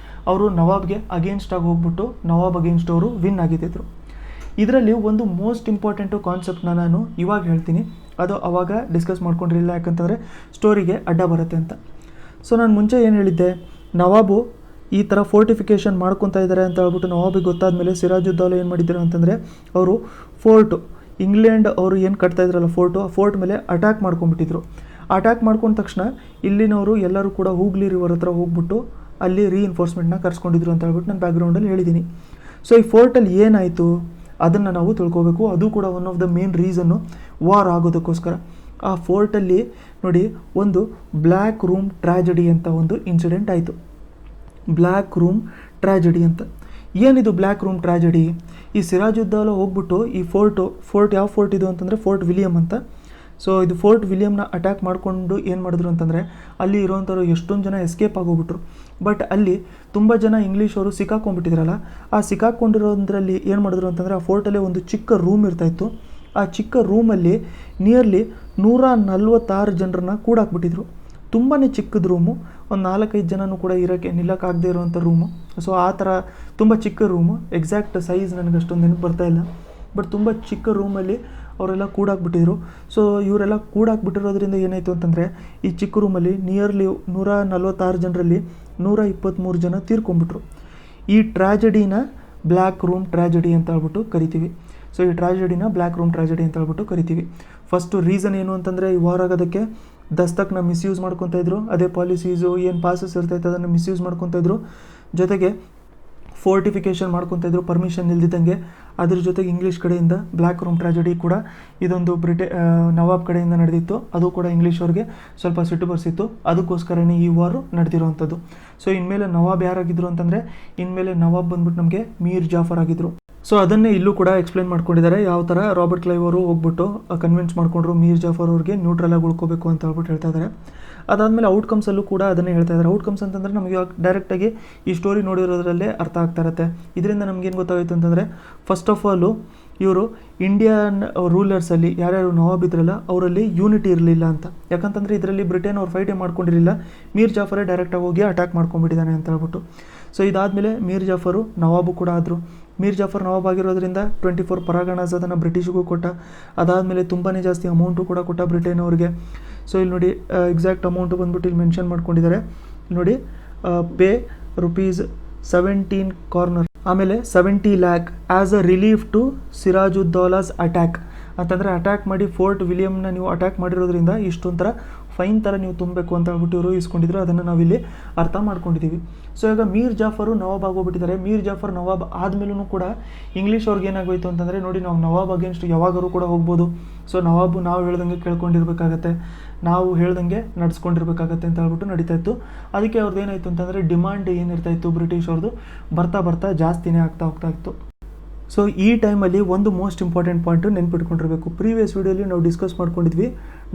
ಅವರು ನವಾಬ್ಗೆ ಅಗೇನ್ಸ್ಟಾಗಿ ಹೋಗ್ಬಿಟ್ಟು ನವಾಬ್ ಅಗೇನ್ಸ್ಟ್ ಅವರು ವಿನ್ ಆಗಿದ್ದರು. ಇದರಲ್ಲಿ ಒಂದು ಮೋಸ್ಟ್ ಇಂಪಾರ್ಟೆಂಟು ಕಾನ್ಸೆಪ್ಟ್ನ ನಾನು ಇವಾಗ ಹೇಳ್ತೀನಿ, ಅದು ಅವಾಗ ಡಿಸ್ಕಸ್ ಮಾಡ್ಕೊಂಡಿರಲಿಲ್ಲ, ಯಾಕಂತಂದರೆ ಸ್ಟೋರಿಗೆ ಅಡ್ಡ ಬರುತ್ತೆ ಅಂತ. ಸೊ ನಾನು ಮುಂಚೆ ಏನು ಹೇಳಿದ್ದೆ, ನವಾಬು ಈ ಥರ ಫೋರ್ಟಿಫಿಕೇಷನ್ ಮಾಡ್ಕೊತಾ ಇದ್ದಾರೆ ಅಂತ ಹೇಳ್ಬಿಟ್ಟು ನವಾಬಿಗೆ ಗೊತ್ತಾದ ಮೇಲೆ ಸಿರಾಜುದ್ದೌಲ ಏನು ಮಾಡಿದ್ರು ಅಂತಂದರೆ, ಅವರು ಫೋರ್ಟು ಇಂಗ್ಲೆಂಡ್ ಅವರು ಏನು ಕಟ್ತಾ ಇದ್ರಲ್ಲ ಫೋರ್ಟು, ಆ ಫೋರ್ಟ್ ಮೇಲೆ ಅಟ್ಯಾಕ್ ಮಾಡ್ಕೊಂಡ್ಬಿಟ್ಟಿದ್ರು. ಅಟ್ಯಾಕ್ ಮಾಡ್ಕೊಂಡ ತಕ್ಷಣ ಇಲ್ಲಿನವರು ಎಲ್ಲರೂ ಕೂಡ ಹೂಗ್ಲಿ ರಿವರ್ ಹತ್ರ ಹೋಗ್ಬಿಟ್ಟು ಅಲ್ಲಿ ರೀಇನ್ಫೋರ್ಸ್ಮೆಂಟ್ನ ಕರ್ಸ್ಕೊಂಡಿದ್ರು ಅಂತ ಹೇಳ್ಬಿಟ್ಟು ನಾನು ಬ್ಯಾಕ್ಗ್ರೌಂಡಲ್ಲಿ ಹೇಳಿದ್ದೀನಿ. ಸೊ ಈ ಫೋರ್ಟಲ್ಲಿ ಏನಾಯಿತು ಅದನ್ನು ನಾವು ತಿಳ್ಕೊಬೇಕು. ಅದು ಕೂಡ one of the main reason war ಆಗೋದಕ್ಕೋಸ್ಕರ. ಆ ಫೋರ್ಟಲ್ಲಿ ನೋಡಿ, ಒಂದು ಬ್ಲ್ಯಾಕ್ ರೂಮ್ ಟ್ರ್ಯಾಜಡಿ ಅಂತ ಒಂದು ಇನ್ಸಿಡೆಂಟ್ ಆಯಿತು. ಬ್ಲ್ಯಾಕ್ ರೂಮ್ ಟ್ರ್ಯಾಜಡಿ ಅಂತ ಏನಿದು ಬ್ಲ್ಯಾಕ್ ರೂಮ್ ಟ್ರ್ಯಾಜಡಿ? ಈ ಸಿರಾಜುದ್ದೌಲ ಹೋಗ್ಬಿಟ್ಟು ಈ ಫೋರ್ಟ್ ಯಾವ ಫೋರ್ಟ್ ಇದು ಅಂತಂದರೆ ಫೋರ್ಟ್ ವಿಲಿಯಮ್ ಅಂತ. ಸೊ ಇದು ಫೋರ್ಟ್ ವಿಲಿಯಮ್ನ ಅಟ್ಯಾಕ್ ಮಾಡಿಕೊಂಡು ಏನು ಮಾಡಿದ್ರು ಅಂತಂದರೆ, ಅಲ್ಲಿ ಇರೋವಂಥವ್ರು ಎಷ್ಟೊಂದು ಜನ ಎಸ್ಕೇಪ್ ಆಗೋಗ್ಬಿಟ್ರು. ಬಟ್ ಅಲ್ಲಿ ತುಂಬ ಜನ ಇಂಗ್ಲೀಷವರು ಸಿಕ್ಕಾಕೊಂಡ್ಬಿಟ್ಟಿದ್ರಲ್ಲ, ಆ ಸಿಕ್ಕಾಕೊಂಡಿರೋದ್ರಲ್ಲಿ ಏನು ಮಾಡಿದ್ರು ಅಂತಂದರೆ, ಆ ಫೋರ್ಟಲ್ಲೇ ಒಂದು ಚಿಕ್ಕ ರೂಮ್ ಇರ್ತಾಯಿತ್ತು. ಆ ಚಿಕ್ಕ ರೂಮಲ್ಲಿ ನಿಯರ್ಲಿ 146 ಜನರನ್ನ ಕೂಡಾಕ್ಬಿಟ್ಟಿದ್ರು. ತುಂಬಾ ಚಿಕ್ಕದ ರೂಮು, ಒಂದು 4-5 ಜನನೂ ಕೂಡ ನಿಲ್ಲಕ್ಕಾಗದೇ ಇರೋವಂಥ ರೂಮು. ಸೊ ಆ ಥರ ತುಂಬ ಚಿಕ್ಕ ರೂಮು, ಎಕ್ಸಾಕ್ಟ್ ಸೈಜ್ ನನಗೆ ಅಷ್ಟೊಂದು ನೆನಪು ಬರ್ತಾಯಿಲ್ಲ, ಬಟ್ ತುಂಬ ಚಿಕ್ಕ ರೂಮಲ್ಲಿ ಅವರೆಲ್ಲ ಕೂಡಾಕ್ಬಿಟ್ಟಿದ್ರು. ಸೊ ಇವರೆಲ್ಲ ಕೂಡಾಕ್ಬಿಟ್ಟಿರೋದ್ರಿಂದ ಏನಾಯಿತು ಅಂತಂದರೆ, ಈ ಚಿಕ್ಕ ರೂಮಲ್ಲಿ ನಿಯರ್ಲಿ 146 ಜನರಲ್ಲಿ 123 ಜನ ತೀರ್ಕೊಂಡ್ಬಿಟ್ರು. ಈ ಟ್ರ್ಯಾಜಡಿನ ಬ್ಲ್ಯಾಕ್ ರೂಮ್ ಟ್ರ್ಯಾಜಡಿ ಅಂತ ಹೇಳ್ಬಿಟ್ಟು ಕರಿತೀವಿ. ಸೊ ಈ ಟ್ರ್ಯಾಜಡಿನ ಬ್ಲ್ಯಾಕ್ ರೂಮ್ ಟ್ರ್ಯಾಜಡಿ ಅಂತ ಹೇಳ್ಬಿಟ್ಟು ಕರಿತೀವಿ. ಫಸ್ಟು ರೀಸನ್ ಏನು ಅಂತಂದರೆ, ಈ ವಾರ್ ಆಗೋದಕ್ಕೆ ದಸ್ತಕ್ನ ಮಿಸ್ಯೂಸ್ ಮಾಡ್ಕೊತಾ ಇದ್ರು. ಅದೇ ಪಾಲಿಸೀಸು ಏನು ಪಾಸಸ್ ಇರ್ತೈತೆ ಅದನ್ನು ಮಿಸ್ಯೂಸ್ ಮಾಡ್ಕೊತಾ ಇದ್ರು. ಜೊತೆಗೆ ಫೋರ್ಟಿಫಿಕೇಷನ್ ಮಾಡ್ಕೊತಾ ಇದ್ರು ಪರ್ಮಿಷನ್ ಇಲ್ದಿದ್ದಂಗೆ. ಅದ್ರ ಜೊತೆಗೆ ಇಂಗ್ಲೀಷ್ ಕಡೆಯಿಂದ ಬ್ಲ್ಯಾಕ್ ರೂಮ್ ಟ್ರ್ಯಾಜಡಿ ಕೂಡ ಇದೊಂದು ನವಾಬ್ ಕಡೆಯಿಂದ ನಡೆದಿತ್ತು. ಅದು ಕೂಡ ಇಂಗ್ಲೀಷ್ ಅವ್ರಿಗೆ ಸ್ವಲ್ಪ ಸಿಟ್ಟು ಬರ್ಸಿತ್ತು. ಅದಕ್ಕೋಸ್ಕರನೇ ಈ ವಾರು ನಡೆದಿರುವಂಥದ್ದು. ಸೊ ಇನ್ಮೇಲೆ ನವಾಬ್ ಯಾರಾಗಿದ್ರು ಅಂತಂದರೆ, ಇನ್ಮೇಲೆ ನವಾಬ್ ಬಂದ್ಬಿಟ್ಟು ನಮಗೆ ಮೀರ್ ಜಾಫರ್ ಆಗಿದ್ರು. ಸೊ ಅದನ್ನೇ ಇಲ್ಲೂ ಕೂಡ ಎಕ್ಸ್ಪ್ಲೇನ್ ಮಾಡ್ಕೊಂಡಿದ್ದಾರೆ, ಯಾವ ಥರ ರಾಬರ್ಟ್ ಕ್ಲೈವ್ ಅವರು ಹೋಗ್ಬಿಟ್ಟು ಕನ್ವಿನ್ಸ್ ಮಾಡ್ಕೊಂಡ್ರು ಮೀರ್ ಜಾಫರ್ ಅವ್ರಿಗೆ ನ್ಯೂಟ್ರಲಾಗಿ ಉಳ್ಕೋಬೇಕು ಅಂತ ಹೇಳ್ಬಿಟ್ಟು ಹೇಳ್ತಾ ಇದ್ದಾರೆ. ಅದಾದಮೇಲೆ ಔಟ್ಕಮ್ಸಲ್ಲೂ ಕೂಡ ಅದನ್ನೇ ಹೇಳ್ತಾ ಇದ್ದಾರೆ. ಔಟ್ಕಮ್ಸ್ ಅಂತಂದರೆ ನಮಗೆ ಇವಾಗ ಡೈರೆಕ್ಟಾಗಿ ಈ ಸ್ಟೋರಿ ನೋಡಿರೋದ್ರಲ್ಲೇ ಅರ್ಥ ಆಗ್ತಾ ಇರುತ್ತೆ. ಇದರಿಂದ ನಮಗೇನು ಗೊತ್ತಾಗೋಯ್ತು ಅಂತಂದರೆ, ಫಸ್ಟ್ ಆಫ್ ಆಲು ಇವರು ಇಂಡಿಯನ್ ರೂಲರ್ಸಲ್ಲಿ ಯಾರ್ಯಾರು ನವಾಬ್ ಇದ್ರಲ್ಲ ಅವರಲ್ಲಿ ಯೂನಿಟಿ ಇರಲಿಲ್ಲ ಅಂತ. ಯಾಕಂತಂದರೆ ಇದರಲ್ಲಿ ಬ್ರಿಟನ್ ಅವ್ರು ಫೈಟೇ ಮಾಡ್ಕೊಂಡಿರಲಿಲ್ಲ, ಮೀರ್ ಜಾಫರೇ ಡೈರೆಕ್ಟಾಗಿ ಹೋಗಿ ಅಟ್ಯಾಕ್ ಮಾಡ್ಕೊಂಡ್ಬಿಟ್ಟಿದ್ದಾನೆ ಅಂತ ಹೇಳ್ಬಿಟ್ಟು. ಸೊ ಇದಾದಮೇಲೆ ಮೀರ್ ಜಾಫರು ನವಾಬು ಕೂಡ ಆದರು. ಮೀರ್ ಜಾಫರ್ ನವಾಬ್ ಆಗಿರೋದ್ರಿಂದ 24 ಪರಗಣಾಸ್ ಅದನ್ನು ಬ್ರಿಟಿಷ್ಗೂ ಕೊಟ್ಟ. ಅದಾದಮೇಲೆ ತುಂಬಾ ಜಾಸ್ತಿ ಅಮೌಂಟು ಕೂಡ ಕೊಟ್ಟ ಬ್ರಿಟನ್ ಅವ್ರಿಗೆ. ಸೊ ಇಲ್ಲಿ ನೋಡಿ ಎಕ್ಸಾಕ್ಟ್ ಅಮೌಂಟು ಬಂದ್ಬಿಟ್ಟು ಇಲ್ಲಿ ಮೆನ್ಷನ್ ಮಾಡ್ಕೊಂಡಿದ್ದಾರೆ. ನೋಡಿ ಪೇ ₹17 ಕಾರ್ನರ್, ಆಮೇಲೆ 70 lakh as a relief to Sirajuddaula's attack ಅಂತಂದರೆ ಅಟ್ಯಾಕ್ ಮಾಡಿ ಫೋರ್ಟ್ ವಿಲಿಯಮ್ನ ನೀವು ಅಟ್ಯಾಕ್ ಮಾಡಿರೋದ್ರಿಂದ ಇಷ್ಟೊಂಥರ ಫೈನ್ ಥರ ನೀವು ತುಂಬಬೇಕು ಅಂತ ಹೇಳ್ಬಿಟ್ಟು ಇವರು ಇಸ್ಕೊಂಡಿದ್ರು. ಅದನ್ನು ನಾವಿಲ್ಲಿ ಅರ್ಥ ಮಾಡ್ಕೊಂಡಿದ್ದೀವಿ. ಸೊ ಈಗ ಮೀರ್ ಜಾಫರು ನವಾಬ್ ಆಗೋಗ್ಬಿಟ್ಟಿದ್ದಾರೆ. ಮೀರ್ ಜಾಫರ್ ನವಾಬ್ ಆದಮೇಲೂ ಕೂಡ ಇಂಗ್ಲೀಷ್ ಅವ್ರಿಗೆ ಏನಾಗೋಯ್ತು ಅಂತಂದರೆ, ನೋಡಿ ನಾವು ನವಾಬ್ ಅಗೇನ್ಸ್ಟ್ ಯಾವಾಗಾರು ಕೂಡ ಹೋಗ್ಬೋದು. ಸೊ ನವಾಬು ನಾವು ಹೇಳ್ದಂಗೆ ಕೇಳ್ಕೊಂಡಿರ್ಬೇಕಾಗತ್ತೆ, ನಾವು ಹೇಳ್ದಂಗೆ ನಡೆಸ್ಕೊಂಡಿರ್ಬೇಕಾಗತ್ತೆ ಅಂತ ಹೇಳ್ಬಿಟ್ಟು ನಡೀತಾ ಇತ್ತು. ಅದಕ್ಕೆ ಅವ್ರದ್ದು ಏನಾಯಿತು ಅಂತಂದರೆ ಡಿಮಾಂಡ್ ಏನಿರ್ತಾಯಿತ್ತು ಬ್ರಿಟಿಷ್ ಅವ್ರದ್ದು ಬರ್ತಾ ಬರ್ತಾ ಜಾಸ್ತಿನೇ ಆಗ್ತಾ ಹೋಗ್ತಾ ಇತ್ತು. ಸೊ ಈ ಟೈಮಲ್ಲಿ ಒಂದು ಮೋಸ್ಟ್ ಇಂಪಾರ್ಟೆಂಟ್ ಪಾಯಿಂಟು ನೆನ್ಪಿಟ್ಕೊಂಡಿರಬೇಕು. ಪ್ರೀವಿಯಸ್ ವೀಡಿಯೋಲಿ ನಾವು ಡಿಸ್ಕಸ್ ಮಾಡ್ಕೊಂಡಿದ್ವಿ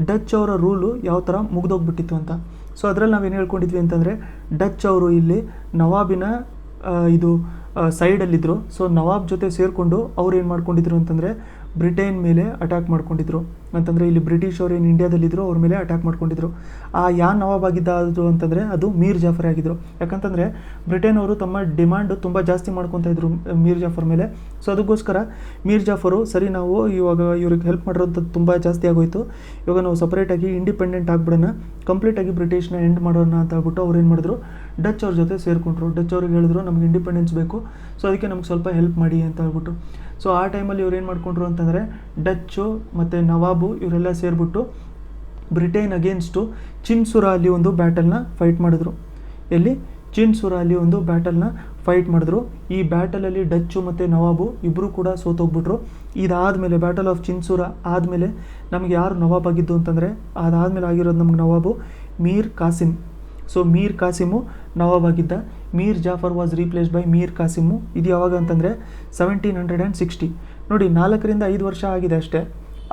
ಡಚ್ ಅವರ ರೂಲು ಯಾವ ಥರ ಮುಗ್ದೋಗ್ಬಿಟ್ಟಿತ್ತು ಅಂತ. ಸೊ ಅದರಲ್ಲಿ ನಾವೇನು ಹೇಳ್ಕೊಂಡಿದ್ವಿ ಅಂತಂದರೆ, ಡಚ್ ಅವರು ಇಲ್ಲಿ ನವಾಬಿನ ಸೈಡಲ್ಲಿದ್ದರು. ಸೊ ನವಾಬ್ ಜೊತೆ ಸೇರಿಕೊಂಡು ಅವ್ರು ಏನು ಮಾಡ್ಕೊಂಡಿದ್ರು ಅಂತಂದರೆ ಬ್ರಿಟನ್ ಮೇಲೆ ಅಟ್ಯಾಕ್ ಮಾಡ್ಕೊಂಡಿದ್ರು. ಅಂತಂದರೆ ಇಲ್ಲಿ ಬ್ರಿಟಿಷ್ ಅವ್ರು ಏನು ಇಂಡಿಯಾದಲ್ಲಿದ್ದರು ಅವ್ರ ಮೇಲೆ ಅಟ್ಯಾಕ್ ಮಾಡ್ಕೊಂಡಿದ್ರು. ಯಾರು ನವಾಬ್ ಆಗಿದ್ದು ಅಂತಂದರೆ ಅದು ಮೀರ್ ಜಾಫರ್ ಆಗಿದ್ದರು. ಯಾಕಂತಂದರೆ ಬ್ರಿಟನ್ ಅವರು ತಮ್ಮ ಡಿಮಾಂಡು ತುಂಬ ಜಾಸ್ತಿ ಮಾಡ್ಕೊತಾ ಇದ್ರು ಮೀರ್ ಜಾಫರ್ ಮೇಲೆ. ಸೊ ಅದಕ್ಕೋಸ್ಕರ ಮೀರ್ ಜಾಫರು ಸರಿ ನಾವು ಇವಾಗ ಇವ್ರಿಗೆ ಹೆಲ್ಪ್ ಮಾಡಿರೋಂಥದ್ದು ತುಂಬ ಜಾಸ್ತಿ ಆಗೋಯಿತು, ಇವಾಗ ನಾವು ಸಪ್ರೇಟಾಗಿ ಇಂಡಿಪೆಂಡೆಂಟ್ ಆಗಿಬಿಡೋಣ, ಕಂಪ್ಲೀಟಾಗಿ ಬ್ರಿಟಿಷ್ನ ಎಂಡ್ ಮಾಡೋಣ ಅಂತ ಹೇಳ್ಬಿಟ್ಟು ಅವ್ರು ಏನು ಮಾಡಿದ್ರು, ಡಚ್ ಅವ್ರ ಜೊತೆ ಸೇರಿಕೊಂಡ್ರು. ಡಚ್ ಅವ್ರಿಗೆ ಹೇಳಿದ್ರು ನಮಗೆ ಇಂಡಿಪೆಂಡೆನ್ಸ್ ಬೇಕು, ಸೊ ಅದಕ್ಕೆ ನಮ್ಗೆ ಸ್ವಲ್ಪ ಹೆಲ್ಪ್ ಮಾಡಿ ಅಂತ ಹೇಳ್ಬಿಟ್ಟು. ಸೊ ಆ ಟೈಮಲ್ಲಿ ಇವ್ರು ಏನು ಮಾಡ್ಕೊಂಡ್ರು ಅಂತಂದರೆ ಡಚ್ಚು ಮತ್ತು ನವಾಬು ಇವರೆಲ್ಲ ಸೇರಿಬಿಟ್ಟು ಬ್ರಿಟನ್ ಅಗೇನ್ಸ್ಟು ಚಿನ್ಸುರ ಅಲ್ಲಿ ಒಂದು ಬ್ಯಾಟಲ್ನ ಫೈಟ್ ಮಾಡಿದ್ರು. ಎಲ್ಲಿ ಚಿನ್ಸುರ ಅಲ್ಲಿ ಒಂದು ಬ್ಯಾಟಲ್ನ ಫೈಟ್ ಮಾಡಿದ್ರು. ಈ ಬ್ಯಾಟಲಲ್ಲಿ ಡಚ್ಚು ಮತ್ತು ನವಾಬು ಇಬ್ಬರು ಕೂಡ ಸೋತೋಗ್ಬಿಟ್ರು. ಇದಾದಮೇಲೆ ಬ್ಯಾಟಲ್ ಆಫ್ ಚಿನ್ಸುರ ಆದಮೇಲೆ ನಮಗೆ ಯಾರು ನವಾಬ್ ಆಗಿದ್ದು ಅಂತಂದರೆ, ಅದಾದಮೇಲೆ ಆಗಿರೋದು ನಮಗೆ ನವಾಬು ಮೀರ್ ಕಾಸಿಮ್. ಸೊ ಮೀರ್ ಕಾಸಿಮು ನವಾಬ್ ಆಗಿದ್ದ. Mir Jafar was replaced by Mir Qasim. ಇದು ಯಾವಾಗ ಅಂತಂದರೆ 1760. ನೋಡಿ 4 ರಿಂದ 5 ವರ್ಷ ಆಗಿದೆ ಅಷ್ಟೇ.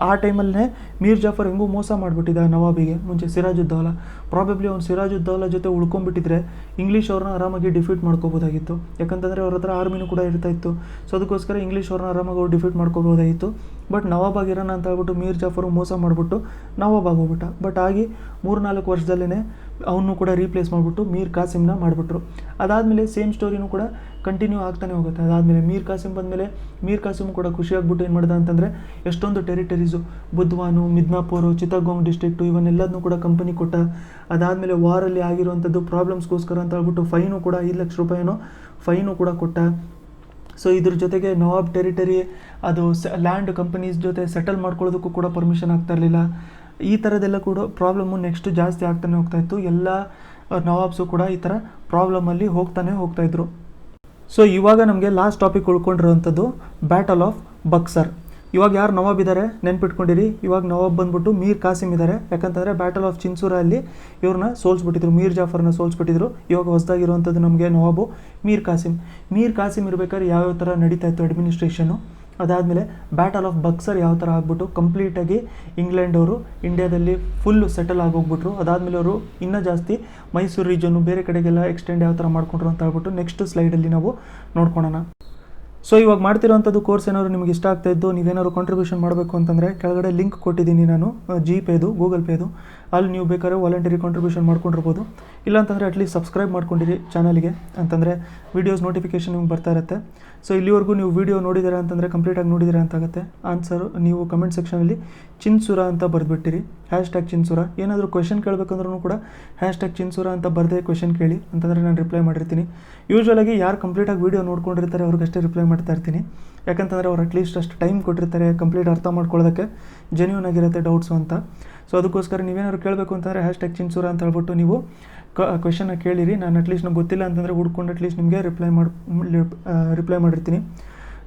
ಆ ಟೈಮಲ್ಲೇ ಮೀರ್ ಜಾಫರ್ ಹೆಂಗೂ ಮೋಸ ಮಾಡಿಬಿಟ್ಟಿದ್ದ ನವಾಬಿಗೆ ಮುಂಚೆ ಸಿರಾಜುದ್ದೌಲಾ. ಪ್ರಾಬಬ್ಲಿ ಅವ್ನು ಸಿರಾಜುದ್ದೌಲಾ ಜೊತೆ ಉಳ್ಕೊಂಡ್ಬಿಟ್ಟಿದ್ರೆ ಇಂಗ್ಲೀಷ್ ಅವ್ರನ್ನ ಆರಾಮಾಗಿ ಡಿಫೀಟ್ ಮಾಡ್ಕೋಬೋದಾಗಿತ್ತು. ಯಾಕಂತಂದರೆ ಅವ್ರ ಹತ್ರ ಆರ್ಮಿನೂ ಕೂಡ ಇರ್ತಾ ಇತ್ತು. ಸೊ ಅದಕ್ಕೋಸ್ಕರ ಇಂಗ್ಲೀಷ್ ಅವ್ರನ್ನ ಆರಾಮಾಗಿ ಅವ್ರು ಡಿಫೀಟ್ ಮಾಡ್ಕೋಬೋದಾಗಿತ್ತು. ಬಟ್ ನವಾಬ್ ಆಗಿರೋಣ ಅಂತ ಹೇಳ್ಬಿಟ್ಟು ಮೀರ್ ಜಾಫರು ಮೋಸ ಮಾಡಿಬಿಟ್ಟು ನವಾಬ್ ಆಗೋಗ್ಬಿಟ್ಟ. ಬಟ್ ಆಗಿ 3-4 ವರ್ಷದಲ್ಲೇ ಅವನು ಕೂಡ ರೀಪ್ಲೇಸ್ ಮಾಡಿಬಿಟ್ಟು ಮೀರ್ ಕಾಸಿಮ್ನ ಮಾಡಿಬಿಟ್ರು. ಅದಾದಮೇಲೆ ಸೇಮ್ ಸ್ಟೋರಿನೂ ಕೂಡ ಕಂಟಿನ್ಯೂ ಆಗ್ತಾನೆ ಹೋಗುತ್ತೆ. ಅದಾದಮೇಲೆ ಮೀರ್ ಕಾಸಿಮ್ ಬಂದಮೇಲೆ ಮೀರ್ ಕಾಸಿಮ್ ಕೂಡ ಖುಷಿಯಾಗ್ಬಿಟ್ಟು ಏನು ಮಾಡ್ದ ಅಂತಂದರೆ ಎಷ್ಟೊಂದು ಟೆರಿಟರೀಸು, ಬುದ್ವಾನು, ಮಿದ್ನಾಪುರು, ಚಿತ್ತಗೋಂಗ್ ಡಿಸ್ಟ್ರಿಕ್ಟು ಇವನ್ನೆಲ್ಲದನ್ನೂ ಕೂಡ ಕಂಪನಿ ಕೊಟ್ಟ. ಅದಾದಮೇಲೆ ವಾರಲ್ಲಿ ಆಗಿರುವಂಥದ್ದು ಪ್ರಾಬ್ಲಮ್ಸ್ಗೋಸ್ಕರ ಅಂತ ಹೇಳ್ಬಿಟ್ಟು ಫೈನು ಕೂಡ 5 ಲಕ್ಷ ರೂಪಾಯಿನೋ ಫೈನು ಕೂಡ ಕೊಟ್ಟ. ಸೊ ಇದ್ರ ಜೊತೆಗೆ ನವಾಬ್ ಟೆರಿಟರಿ ಅದು ಲ್ಯಾಂಡ್ ಕಂಪನೀಸ್ ಜೊತೆ ಸೆಟಲ್ ಮಾಡ್ಕೊಳ್ಳೋದಕ್ಕೂ ಕೂಡ ಪರ್ಮಿಷನ್ ಆಗ್ತಾ ಇರಲಿಲ್ಲ. ಈ ಥರದ್ದೆಲ್ಲ ಕೂಡ ಪ್ರಾಬ್ಲಮ್ಮು ನೆಕ್ಸ್ಟ್ ಜಾಸ್ತಿ ಆಗ್ತಾನೆ ಹೋಗ್ತಾಯಿತ್ತು. ಎಲ್ಲ ನವಾಬ್ಸು ಕೂಡ ಈ ಥರ ಪ್ರಾಬ್ಲಮಲ್ಲಿ ಹೋಗ್ತಾಯಿದ್ರು. ಸೊ ಇವಾಗ ನಮಗೆ ಲಾಸ್ಟ್ ಟಾಪಿಕ್ ಉಳ್ಕೊಂಡಿರೋವಂಥದ್ದು ಬ್ಯಾಟಲ್ ಆಫ್ ಬಕ್ಸರ್. ಇವಾಗ ಯಾರು ನವಾಬ್ ಇದ್ದಾರೆ ನೆನ್ಪಿಟ್ಕೊಂಡಿರಿ. ಇವಾಗ ನವಾಬ್ ಬಂದ್ಬಿಟ್ಟು ಮೀರ್ ಕಾಸಿಮ್ ಇದ್ದಾರೆ. ಯಾಕಂತಂದರೆ ಬ್ಯಾಟಲ್ ಆಫ್ ಚಿನ್ಸುರ ಅಲ್ಲಿ ಇವ್ರನ್ನ ಸೋಲ್ಸ್ಬಿಟ್ಟಿದ್ರು, ಮೀರ್ ಜಾಫರ್ನ ಸೋಲ್ಸ್ಬಿಟ್ಟಿದ್ರು. ಇವಾಗ ಹೊಸದಾಗಿರುವಂಥದ್ದು ನಮಗೆ ನವಾಬು ಮೀರ್ ಕಾಸಿಮ್. ಮೀರ್ ಕಾಸಿಮ್ ಇರಬೇಕಾದ್ರೆ ಯಾವ್ಯಾವ ಥರ ನಡೀತಾ ಇತ್ತು ಅಡ್ಮಿನಿಸ್ಟ್ರೇಷನು. ಅದಾದಮೇಲೆ ಬ್ಯಾಟಲ್ ಆಫ್ ಬಕ್ಸರ್ ಯಾವ ಥರ ಆಗ್ಬಿಟ್ಟು ಕಂಪ್ಲೀಟಾಗಿ ಇಂಗ್ಲೆಂಡ್ ಅವರು ಇಂಡಿಯಾದಲ್ಲಿ ಫುಲ್ಲು ಸೆಟಲ್ ಆಗೋಗ್ಬಿಟ್ರು. ಅದಾದಮೇಲೆ ಅವರು ಇನ್ನೂ ಜಾಸ್ತಿ ಮೈಸೂರು ರೀಜನ್ನು ಬೇರೆ ಕಡೆಗೆಲ್ಲ ಎಕ್ಸ್ಟೆಂಡ್ ಯಾವ ಥರ ಮಾಡ್ಕೊಂಡ್ರು ಅಂತ ಹೇಳ್ಬಿಟ್ಟು ನೆಕ್ಸ್ಟ್ ಸ್ಲೈಡಲ್ಲಿ ನಾವು ನೋಡ್ಕೊಳ್ಳೋಣ. ಸೊ ಇವಾಗ ಮಾಡ್ತಿರೋಂಥದ್ದು ಕೋರ್ಸ್ ಏನಾದ್ರು ನಿಮಗೆ ಇಷ್ಟ ಆಗ್ತಾ ಇದ್ದು ನೀವೇನಾದ್ರು ಕಾಂಟ್ರಿಬ್ಯೂಷನ್ ಮಾಡಬೇಕು ಅಂತಂದರೆ ಕೆಳಗಡೆ ಲಿಂಕ್ ಕೊಟ್ಟಿದ್ದೀನಿ ನಾನು, ಜಿಪೇದು, ಗೂಗಲ್ ಪೇದು. ಅಲ್ಲಿ ನೀವು ಬೇಕಾದ್ರೆ ವಾಲಂಟರಿ ಕಾಂಟ್ರಿಬ್ಯೂಷನ್ ಮಾಡ್ಕೊಂಡಿರ್ಬೋದು. ಇಲ್ಲಾಂತಂದರೆ ಅಟ್ಲೀಸ್ಟ್ ಸಬ್ಸ್ಕ್ರೈಬ್ ಮಾಡ್ಕೊಂಡಿರಿ ಚಾನಲ್ಗೆ, ಅಂತಂದರೆ ವೀಡಿಯೋಸ್ ನೋಟಿಫಿಕೇಷನ್ ನಿಮ್ಗೆ ಬರ್ತಾ ಇರುತ್ತೆ. ಸೊ ಇಲ್ಲಿವರೆಗೂ ನೀವು ವೀಡಿಯೋ ನೋಡಿದ್ದೀರಾ ಅಂತಂದರೆ ಕಂಪ್ಲೀಟಾಗಿ ನೋಡಿದ್ದೀರಾ ಅಂತಾಗುತ್ತೆ. ಆನ್ಸರು ನೀವು ಕಮೆಂಟ್ ಸೆಕ್ಷನಲ್ಲಿ ಚಿನ್ಸುರ ಅಂತ ಬರೆದ್ಬಿಟ್ಟಿರಿ, #ಚಿನ್ಸುರ. ಏನಾದರೂ ಕ್ವೆಶನ್ ಕೇಳಬೇಕಂದ್ರೂ ಕೂಡ #ಚಿನ್ಸುರ ಅಂತ ಬರೆದೇ ಕ್ವೆಶನ್ ಕೇಳಿ, ಅಂತಂದರೆ ನಾನು ರಿಪ್ಲೈ ಮಾಡಿರ್ತೀನಿ. ಯೂಶ್ವಲಾಗಿ ಯಾರು ಕಂಪ್ಲೀಟಾಗಿ ವೀಡಿಯೋ ನೋಡ್ಕೊಂಡಿರ್ತಾರೆ ಅವ್ರಿಗಷ್ಟೇ ರಿಪ್ಲೈ ಮಾಡ್ತಾ ಇರ್ತೀನಿ. ಯಾಕಂತಂದರೆ ಅವ್ರು ಅಟ್ಲೀಸ್ಟ್ ಅಷ್ಟು ಟೈಮ್ ಕೊಟ್ಟಿರ್ತಾರೆ ಕಂಪ್ಲೀಟ್ ಅರ್ಥ ಮಾಡ್ಕೊಳ್ಳೋದಕ್ಕೆ, ಜೆನ್ಯೂನ್ ಆಗಿರುತ್ತೆ ಡೌಟ್ಸು ಅಂತ. ಸೊ ಅದಕ್ಕೋಸ್ಕರ ನೀವೇನಾದ್ರು ಕೇಳಬೇಕು ಅಂತಂದರೆ #ಚಿನ್ಸುರ ಅಂತ ಹೇಳ್ಬಿಟ್ಟು ನೀವು ಕ್ವೆಶನ್ನ ಕೇಳಿರಿ. ನಾನು ಅಟ್ಲೀಸ್ಟ್ ನಂಗೆ ಗೊತ್ತಿಲ್ಲ ಅಂತಂದರೆ ಹುಡ್ಕೊಂಡು ಅಟ್ಲೀಸ್ಟ್ ನಿಮಗೆ ರಿಪ್ಲೈ ಮಾಡಿರ್ತೀನಿ.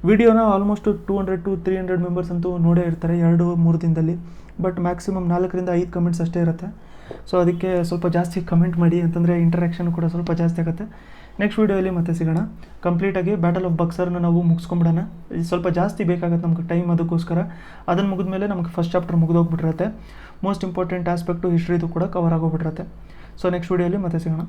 ವಿಡಿಯೋನ ಆಲ್ಮೋಸ್ಟ್ 200 to 300 ಮೆಂಬರ್ಸ್ ಅಂತೂ ನೋಡೇ ಇರ್ತಾರೆ 2-3 ದಿನದಲ್ಲಿ. ಬಟ್ ಮ್ಯಾಕ್ಸಿಮಮ್ 4 ರಿಂದ 5 ಕಮೆಂಟ್ಸ್ ಅಷ್ಟೇ ಇರುತ್ತೆ. ಸೊ ಅದಕ್ಕೆ ಸ್ವಲ್ಪ ಜಾಸ್ತಿ ಕಮೆಂಟ್ ಮಾಡಿ, ಅಂತಂದರೆ ಇಂಟರಾಕ್ಷನ್ ಕೂಡ ಸ್ವಲ್ಪ ಜಾಸ್ತಿ ಆಗುತ್ತೆ. ನೆಕ್ಸ್ಟ್ ವೀಡಿಯೋಲಿ ಮತ್ತೆ ಸಿಗೋಣ. ಕಂಪ್ಲೀಟಾಗಿ ಬ್ಯಾಟಲ್ ಆಫ್ ಬಕ್ಸರ್ನ ನಾವು ಮುಗಿಸ್ಕೊಂಬಿಡೋಣ. ಸ್ವಲ್ಪ ಜಾಸ್ತಿ ಬೇಕಾಗುತ್ತೆ ನಮ್ಗೆ ಟೈಮ್, ಅದಕ್ಕೋಸ್ಕರ ಅದನ್ನು ಮುಗಿದ್ಮೇಲೆ ನಮಗೆ ಫಸ್ಟ್ ಚಾಪ್ಟರ್ ಮುಗಿದೋಗ್ಬಿಟ್ಟಿರುತ್ತೆ. ಮೋಸ್ಟ್ ಇಂಪಾರ್ಟೆಂಟ್ ಆಸ್ಪೆಕ್ಟು ಹಿಸ್ಟ್ರಿದು ಕೂಡ ಕವರ್ ಆಗೋಗ್ಬಿಟ್ಟಿರುತ್ತೆ. ಸೊ ನೆಕ್ಸ್ಟ್ ವೀಡಿಯೋಲಿ ಮತ್ತೆ ಸಿಗೋಣ.